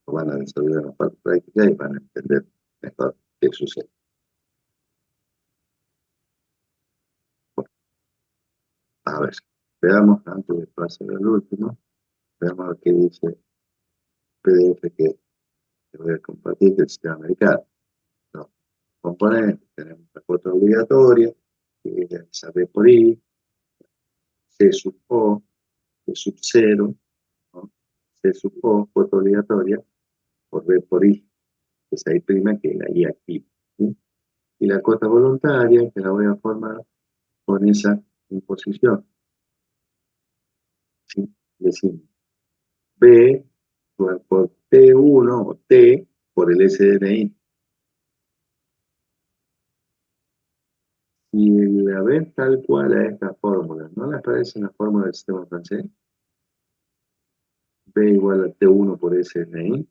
lo van a desarrollar en la parte práctica y van a entender mejor qué sucede. Bueno, a ver, veamos antes de pasar al último, veamos lo que dice el PDF que voy a compartir del sistema americano. Los componentes, tenemos la cuota obligatoria, que es esa B por I, C sub O, C sub 0, ¿no? C sub O, cuota obligatoria, por B por I, que es I prima, que es la I activa. ¿Sí? Y la cuota voluntaria, que la voy a formar con esa imposición. ¿Sí? Decimos B por T1 o T por el SDNI. Y la ver tal cual a esta fórmula, ¿no les parece la fórmula del sistema francés? B igual a T1 por SDNI.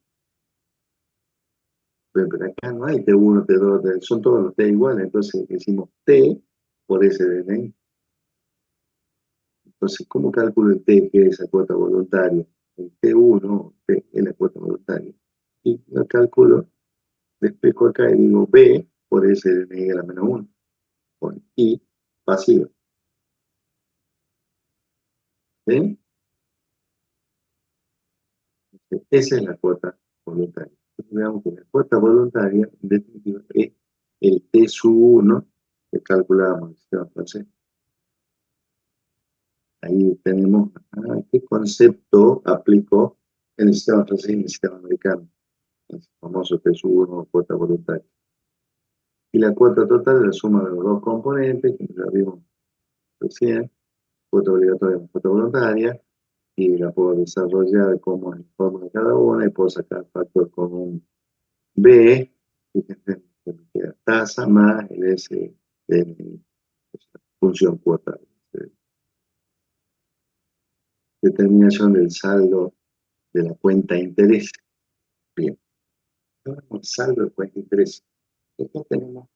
Pero acá no hay T1, T2, son todos los T iguales, entonces decimos T por SDNI. Entonces, ¿cómo calculo el T, que es esa cuota voluntaria? El T1, T es la cuota voluntaria. Y lo calculo, despejo acá y digo B por SDNI a la menos 1. Con I pasiva. ¿Sí? Esa es la cuota voluntaria. Entonces, veamos que la cuota voluntaria, en definitiva, es el T sub 1 que calculábamos en el sistema francés. Ahí tenemos qué concepto aplicó en el sistema francés y en el sistema americano. El famoso T sub 1 cuota voluntaria. Y la cuota total es la suma de los dos componentes, que ya vimos recién, cuota obligatoria y cuota voluntaria, y la puedo desarrollar como en forma de cada una, y puedo sacar factor común B, fíjense, que me queda tasa más el S de mi función cuota. Determinación del saldo de la cuenta de interés. Bien, ahora el saldo de cuenta de interés. Acá tenemos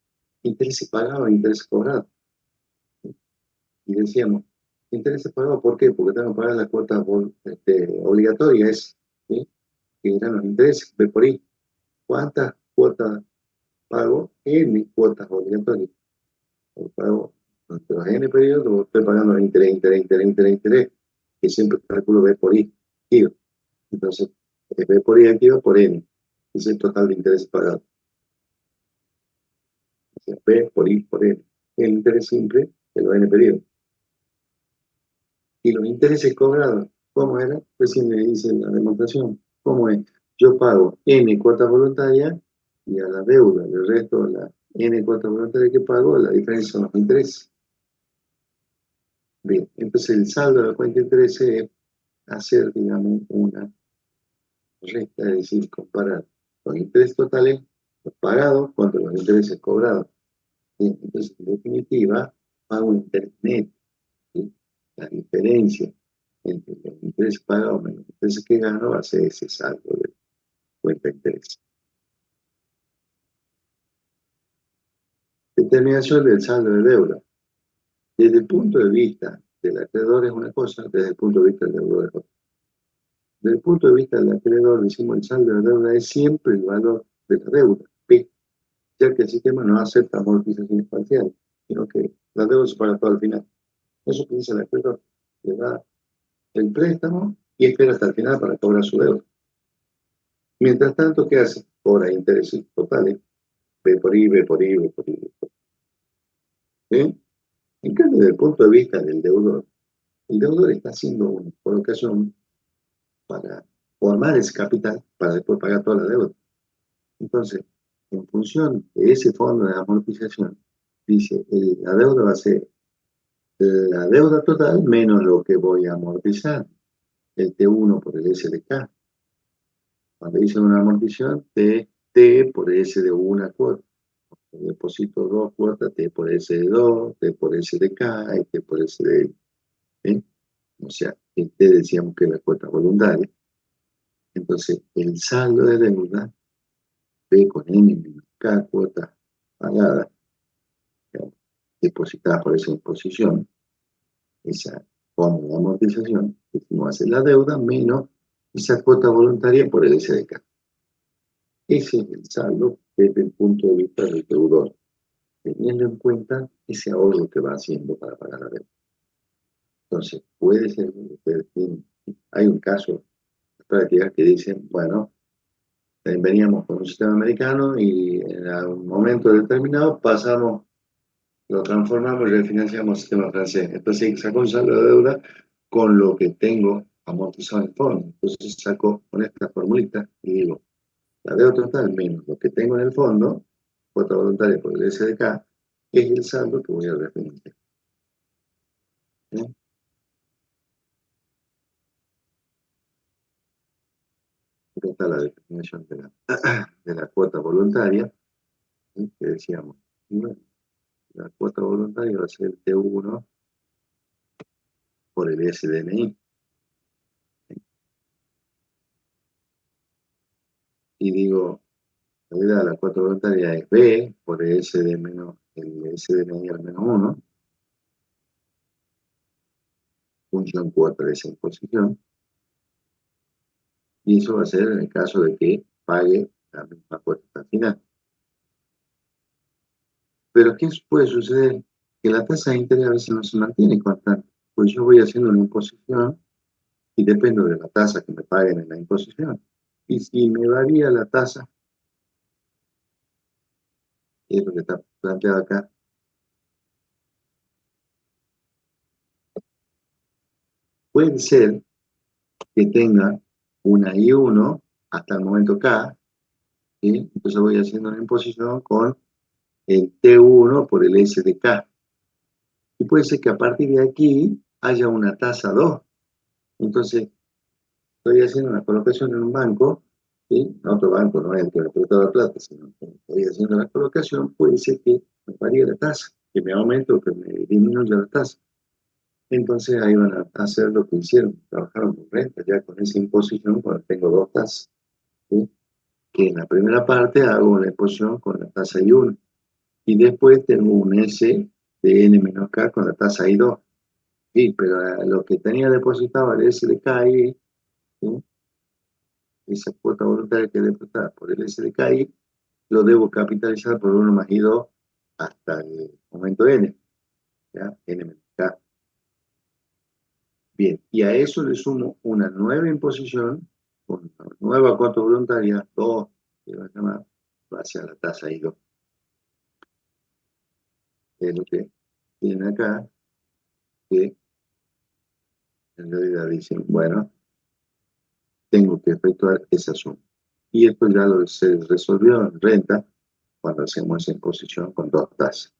intereses pagados e intereses cobrados. Y decíamos, intereses pagados, ¿por qué? Porque tengo que pagar la cuota obligatoria, ¿sí? Que eran los intereses, ve por ahí. ¿Cuántas cuotas pago? N cuotas obligatorias. Pago durante los N periodos, estoy pagando el interés, que siempre calculo B por I, activo. Entonces, B por I activo por N, es el total de intereses pagados. O sea, B por I por N. El interés simple de los N periodos. Y los intereses cobrados, ¿cómo era? Pues si me dice la demostración, ¿cómo es? Yo pago N cuotas voluntarias y a la deuda, el resto de la N cuotas voluntarias que pago, la diferencia son los intereses. Bien, entonces el saldo de la cuenta de intereses es hacer, digamos, una recta, es decir, comparar los intereses totales, los pagados, contra los intereses cobrados. Bien, entonces, en definitiva, pago un interés neto, ¿sí? La diferencia entre los intereses pagados menos los intereses que gano va a ser ese saldo de cuenta de interés. Determinación del saldo de deuda. Desde el punto de vista del acreedor es una cosa, desde el punto de vista del deudor es otra. Desde el punto de vista del acreedor, decimos el saldo de deuda es siempre el valor de la deuda, P, ya que el sistema no acepta amortizaciones parciales, sino que la deuda se paga todo al final. Eso que dice el acreedor, le da el préstamo y espera hasta el final para cobrar su deuda. Mientras tanto, ¿qué hace? Cobra intereses totales, B por I, B por I, B por I, B por I. ¿Sí? En cambio, desde el punto de vista del deudor, el deudor está haciendo una colocación para formar ese capital para después pagar toda la deuda. Entonces, en función de ese fondo de amortización, dice, la deuda va a ser la deuda total menos lo que voy a amortizar, el T1 por el S de K. Cuando dice una amortización, T por S de una cuota. Deposito dos cuotas, T por S de 2, T por S de K y T por S de L. O sea, T decíamos que es la cuota voluntaria. Entonces, el saldo de deuda, P con N menos K cuotas pagadas, depositada por esa imposición, esa fondo de amortización, que va a ser la deuda menos esa cuota voluntaria por el SDK. Ese es el saldo desde el punto de vista del deudor, teniendo en cuenta ese ahorro que va haciendo para pagar la deuda. Entonces, puede ser que ustedes tienen, hay un caso de prácticas que dicen, bueno, veníamos con un sistema americano y en un momento determinado pasamos, lo transformamos y refinanciamos el sistema francés. Entonces saco un saldo de deuda con lo que tengo amortizado en el fondo. Entonces saco con esta formulita y digo, la deuda total menos lo que tengo en el fondo, cuota voluntaria por el SDK, es el saldo que voy a refinanciar. ¿Sí? Acá está la definición de la cuota voluntaria, ¿sí? Que decíamos, bueno, la cuota voluntaria va a ser T1 por el SDNI. Y digo, la cuota voluntaria es B por el SDNI al menos 1, función cuota de esa imposición. Y eso va a ser en el caso de que pague la misma cuota al final. Pero ¿qué puede suceder? Que la tasa de interés a veces no se mantiene constante. Pues yo voy haciendo una imposición y dependo de la tasa que me paguen en la imposición. Y si me varía la tasa, es lo que está planteado acá, puede ser que tenga una I1 hasta el momento K, ¿sí? Entonces voy haciendo una imposición con el T1 por el S de K. Y puede ser que a partir de aquí haya una tasa 2. Entonces, estoy haciendo una colocación en un banco, ¿sí? En otro banco, no es el que me prestó la plata, sino que estoy haciendo la colocación, puede ser que me varíe la tasa, que me aumente o que me disminuya la tasa. Entonces ahí van a hacer lo que hicieron, trabajaron con renta, ya con esa imposición, cuando tengo dos tasas, ¿sí? Que en la primera parte hago la imposición con la tasa I1, y después tengo un S de N menos K con la tasa I2. Sí, pero lo que tenía depositado el S de KI, ¿sí? Esa cuota voluntaria que depositada por el S de KI, lo debo capitalizar por 1 más I2 hasta el momento N, ¿ya? N menos K. Bien, y a eso le sumo una nueva imposición, con una nueva cuota voluntaria, 2, que va a llamar, hacia la tasa I2. Es lo que tienen acá, que en realidad dicen, bueno, tengo que efectuar esa suma. Y esto ya se resolvió en renta cuando hacemos esa imposición con dos tasas.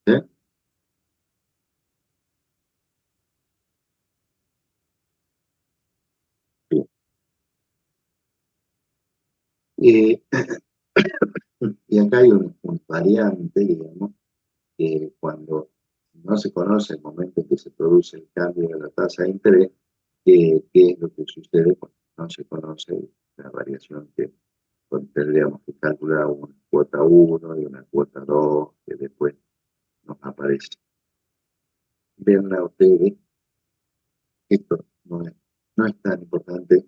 ¿Sí? Bien. Y acá hay un variante, digamos, que cuando no se conoce el momento en que se produce el cambio de la tasa de interés, qué es lo que sucede cuando no se conoce la variación que tendríamos que calcular una cuota 1 y una cuota 2 que después nos aparece. Vean a ustedes, esto no es tan importante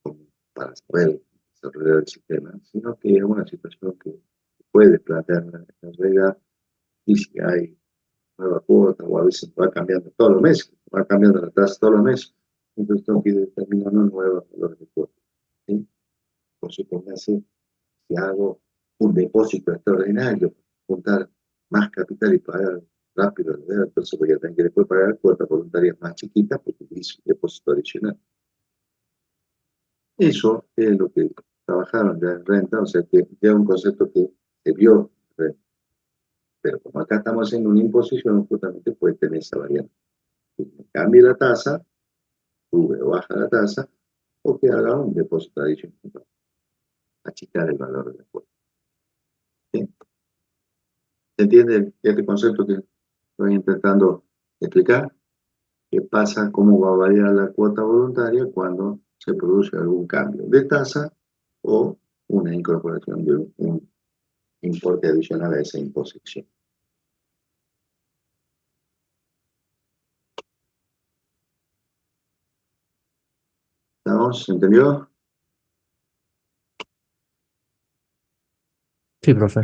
como para saber desarrollar el sistema, sino que es una situación que se puede plantear en la realidad, y si hay nueva cuota, o a veces va cambiando todos los meses, va cambiando la tasa todos los meses, entonces tengo que ir determinando nuevos valores de cuota. ¿Sí? Por supuesto, si hago un depósito extraordinario, juntar más capital y pagar rápido, ¿verdad? Entonces voy a tener que después pagar cuotas voluntarias más chiquitas porque hice un depósito adicional. Eso es lo que trabajaron ya en renta, o sea que ya es un concepto que se vio en renta. Pero como acá estamos haciendo una imposición, justamente puede tener esa variante. Que me cambie la tasa, sube o baja la tasa, o que haga un depósito adicional para achicar el valor de la cuota. ¿Sí? ¿Se entiende este concepto que estoy intentando explicar? ¿Qué pasa? ¿Cómo va a variar la cuota voluntaria cuando se produce algún cambio de tasa o una incorporación de un importe adicional a esa imposición? ¿Estamos? ¿Se entendió? Sí, profe.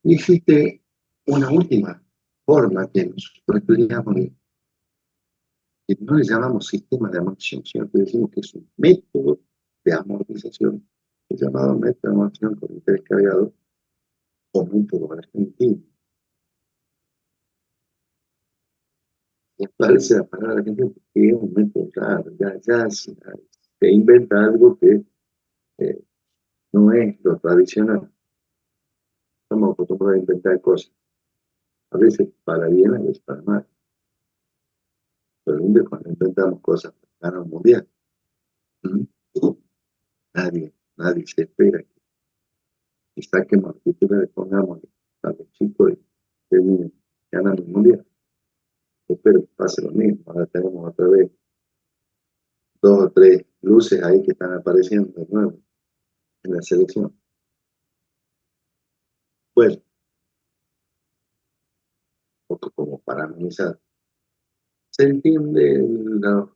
Y existe una última forma que nosotros estudiamos, que no le llamamos sistema de amortización, sino que decimos que es un método de amortización, es llamado método de amortización por interés cargado o método argentino. Me parece la palabra argentino porque es un método raro, ya se inventa algo que eh, no es lo tradicional. Estamos acostumbrados a inventar cosas, a veces para bien, a veces para mal. Pero cuando inventamos cosas, ganan un mundial. ¿Mm? Nadie se espera que saquemos la cultura, le pongamos a los chicos y terminen ganando el mundial. Espero que pase lo mismo. Ahora tenemos otra vez 2 o 3 luces ahí que están apareciendo de nuevo en la selección. Bueno, como para analizar. Se entiende los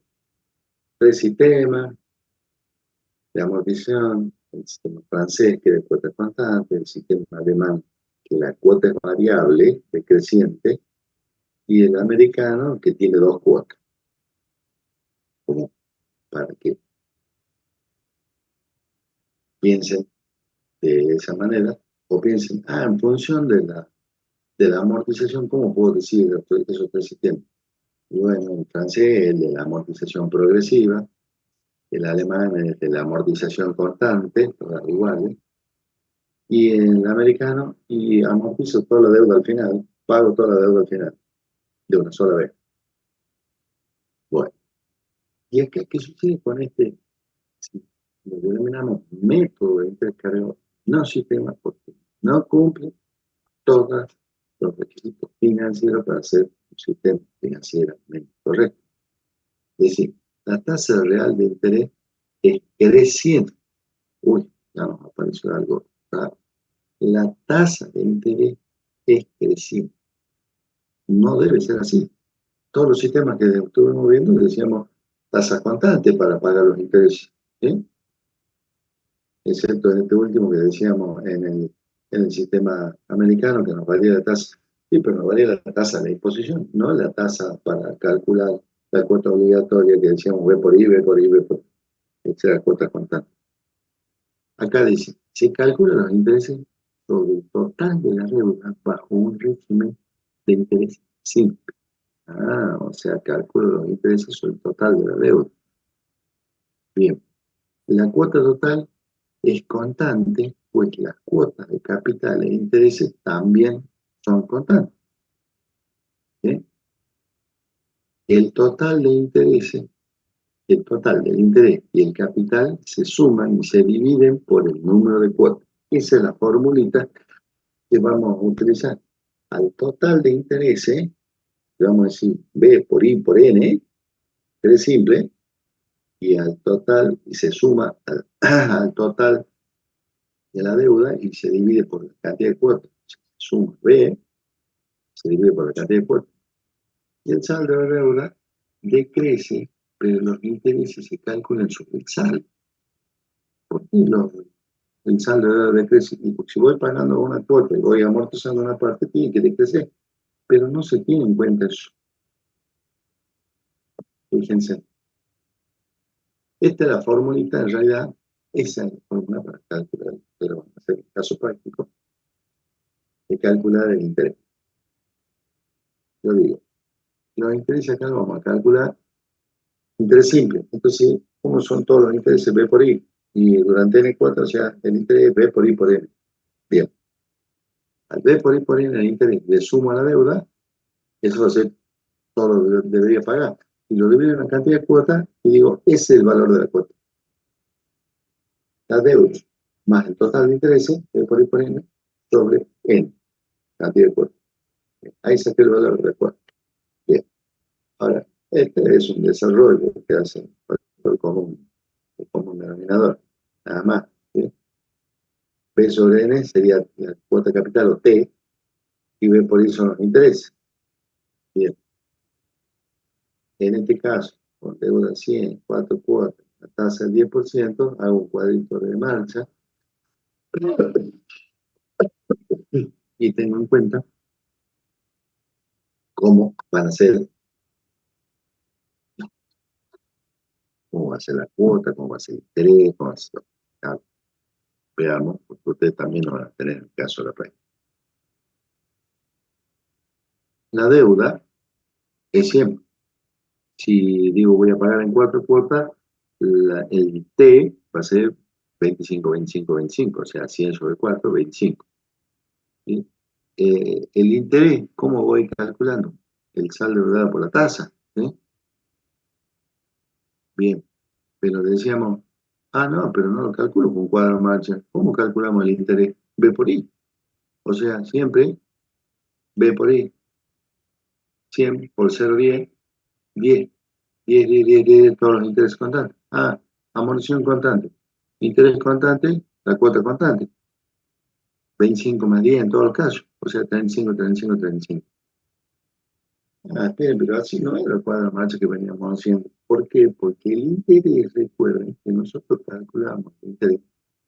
tres sistemas de amortización, el sistema francés que de cuota es constante, el sistema alemán que la cuota es variable, decreciente, y el americano que tiene dos cuotas. Como para que piensen de esa manera, o piensen, en función de la amortización, ¿cómo puedo decir esos tres sistemas? Y bueno, en francés el de la amortización progresiva, el alemán es de la amortización constante, todas iguales, y el americano, y amortizo toda la deuda al final, pago toda la deuda al final, de una sola vez. Bueno, y acá, ¿qué sucede con este? Si lo denominamos método de intercargo, no sistema, porque no cumple todos los requisitos financieros para ser un sistema financieramente correcto. Es decir, la tasa real de interés es creciente. Uy, ya nos apareció algo raro. La tasa de interés es creciente. No debe ser así. Todos los sistemas que estuvimos viendo decíamos tasa constante para pagar los intereses, ¿sí? Excepto en este último que decíamos en el sistema americano que nos varía la tasa. Sí, pero nos varía la tasa de la imposición, no la tasa para calcular la cuota obligatoria que decíamos B por I, B por I, B por I, etcétera, cuotas constantes. Acá dice, se calculan los intereses sobre el total de la deuda bajo un régimen de interés simple. O sea, calculo los intereses sobre el total de la deuda. Bien, la cuota total es constante, pues las cuotas de capital e intereses también son constantes. ¿Sí? El total de intereses, el total del interés y el capital se suman y se dividen por el número de cuotas. Esa es la formulita que vamos a utilizar. Al total de intereses, le vamos a decir B por I por N, que es simple, y al total, y se suma al total de la deuda y se divide por la cantidad de cuotas. Se suma B, se divide por la cantidad de cuotas. Y el saldo de la deuda decrece, pero los intereses se calculan sobre el saldo. ¿Por qué el saldo de la deuda decrece? Y si voy pagando una cuota y voy amortizando una parte, tiene que decrecer. Pero no se tiene en cuenta eso. Fíjense. Esta es la formulita, en realidad, esa es la fórmula para calcular, pero vamos a hacer un caso práctico de calcular el interés. Yo digo, los intereses acá vamos a calcular interés simple. Entonces, ¿cómo son todos los intereses? B por I. Y durante N4, o sea, el interés es B por I por N. Bien. Al B por I por N, el interés le sumo a la deuda, eso va a ser todo lo que debería pagar. Y lo divido en una cantidad de cuotas y digo, ese es el valor de la cuota. La deuda más el total de intereses, B por I por N, sobre N, cantidad de cuotas. Ahí saqué el valor de la cuota. Bien. Ahora, este es un desarrollo que hace el común denominador. Nada más. ¿Sí? B sobre N sería la cuota capital o T, y B por I son los intereses. Bien. En este caso, con deuda 100, 4 cuotas, la tasa del 10%, hago un cuadrito de marcha y tengo en cuenta cómo van a ser, cómo va a ser la cuota, cómo va a ser el interés, cómo va a ser. Veamos, porque ustedes también lo van a tener en el caso de la práctica. La deuda es siempre, si digo voy a pagar en 4 cuotas, el T va a ser 25, 25, 25, o sea, 100 sobre 4, 25. ¿Sí? El interés, ¿cómo voy calculando? El saldo dado por la tasa. ¿Sí? Bien, pero decíamos, no, pero no lo calculo con cuadro de marcha. ¿Cómo calculamos el interés? B por I. O sea, siempre B por I. 100 por 0,10, 10. 10, 10, 10, 10, todos los intereses constantes. Amortización constante. Interés constante, la cuota constante. 25 más 10 en todos los casos. O sea, 35, 35, 35. Pero así no era el cuadro de marcha que veníamos haciendo. ¿Por qué? Porque el interés, recuerden que nosotros calculamos el interés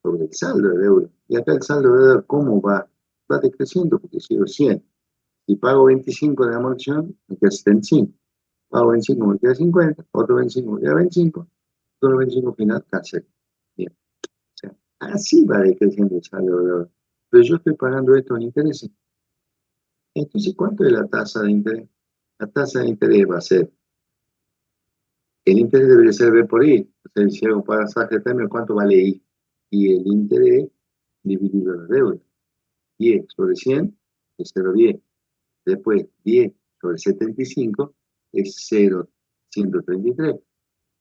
sobre el saldo de deuda. Y acá el saldo de deuda, ¿cómo va? Va decreciendo porque sigo 100. Si pago 25 de amortización, me queda 75. Pago 25, me queda 50. Otro 25, me queda 25. Otro 25 final, cancel. Bien. O sea, así va decreciendo el saldo de deuda. Pero yo estoy pagando esto en intereses. Entonces, ¿cuánto es la tasa de interés? La tasa de interés va a ser, el interés debería ser B por I. O sea, si hago un pasaje de término, ¿cuánto vale I? Y el interés dividido la deuda. 10 sobre 100 es 0,10. Después, 10 sobre 75 es 0,133.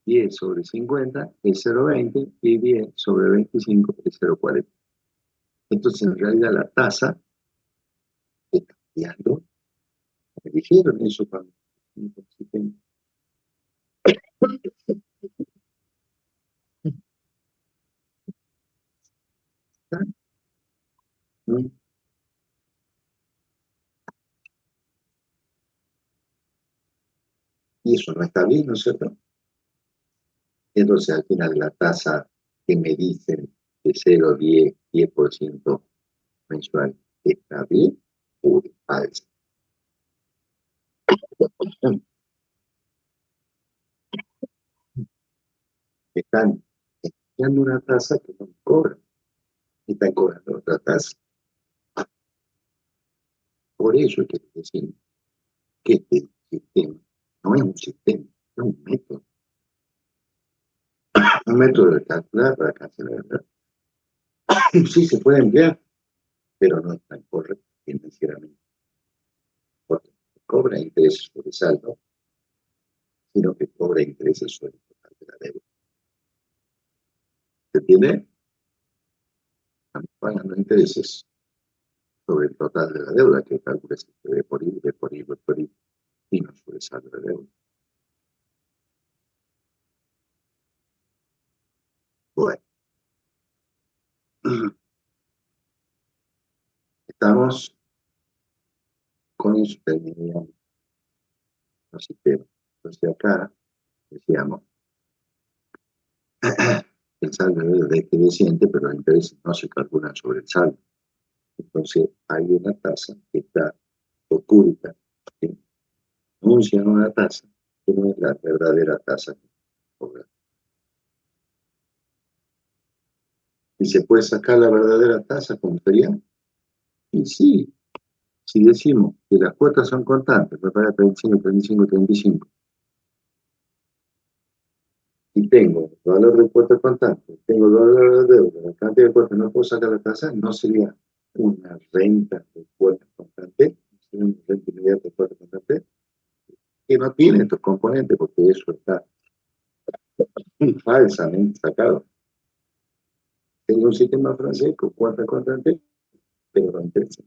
10 sobre 50 es 0,20 y 10 sobre 25 es 0,40. Entonces, en realidad, la tasa está cambiando. Me dijeron eso cuando... Y eso no está bien, ¿no es cierto? Entonces, al final, la tasa que me dicen de 0,10% mensual, ¿está bien o es falsa? Están estudiando una tasa que no cobran, están cobrando otra tasa. Por eso es que decimos que este sistema no es un sistema, es un método. Un método de calcular para cancelar. Sí se puede emplear, pero no es tan correcto financieramente, porque cobra intereses sobre saldo, sino que cobra intereses sobre el total de la deuda. ¿Se entiende? Estamos pagando intereses sobre el total de la deuda, que calcula siempre B por I, B por I, B por I, y no sobre el saldo de deuda. Bueno, estamos con eso terminando los sistemas. Entonces acá decíamos, el saldo de deuda es creciente, pero los intereses no se calculan sobre el saldo. Entonces hay una tasa que está oculta, que anuncian una tasa que no es la verdadera tasa que cobra. ¿Y se puede sacar la verdadera tasa como sería? Y sí, si decimos que las cuotas son constantes, me paga 35, 35, 35, y tengo el valor de cuota constante, tengo el valor de deuda, la cantidad de cuotas, no puedo sacar la tasa, no sería una renta de cuotas constante, sería una renta inmediata de cuotas constante, que no tiene estos componentes, porque eso está falsamente sacado. Tengo un sistema francés con cuotas constantes, pero no interesa.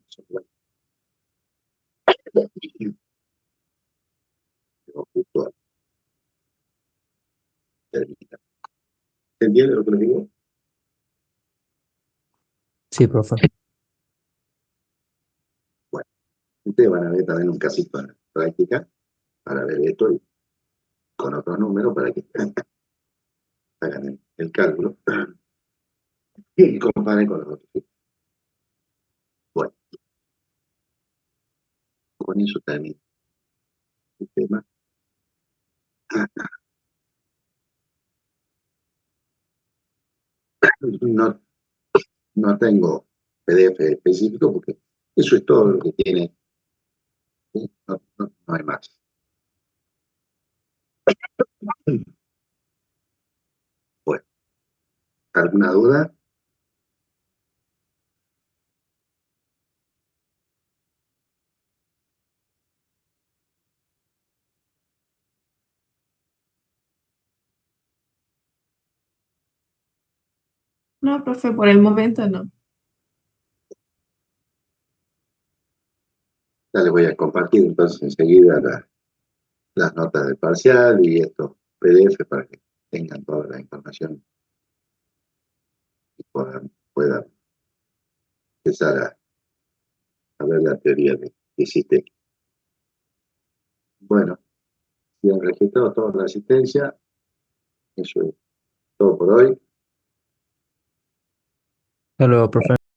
Justo termina. ¿Se entiende lo que les digo? Sí, profe. Bueno, ustedes van a ver también un casito en la práctica para ver esto y con otros números para que hagan el cálculo y comparen con los otros. Bueno, con eso termina el tema. No, no tengo PDF específico porque eso es todo lo que tiene. ¿Sí? No hay más. Bueno, ¿alguna duda? No, profe, por el momento no. Ya les voy a compartir entonces enseguida las notas del parcial y estos PDF para que tengan toda la información y puedan empezar a ver la teoría de sistema. Bueno, si han registrado toda la asistencia, eso es todo por hoy. Hasta luego, profe.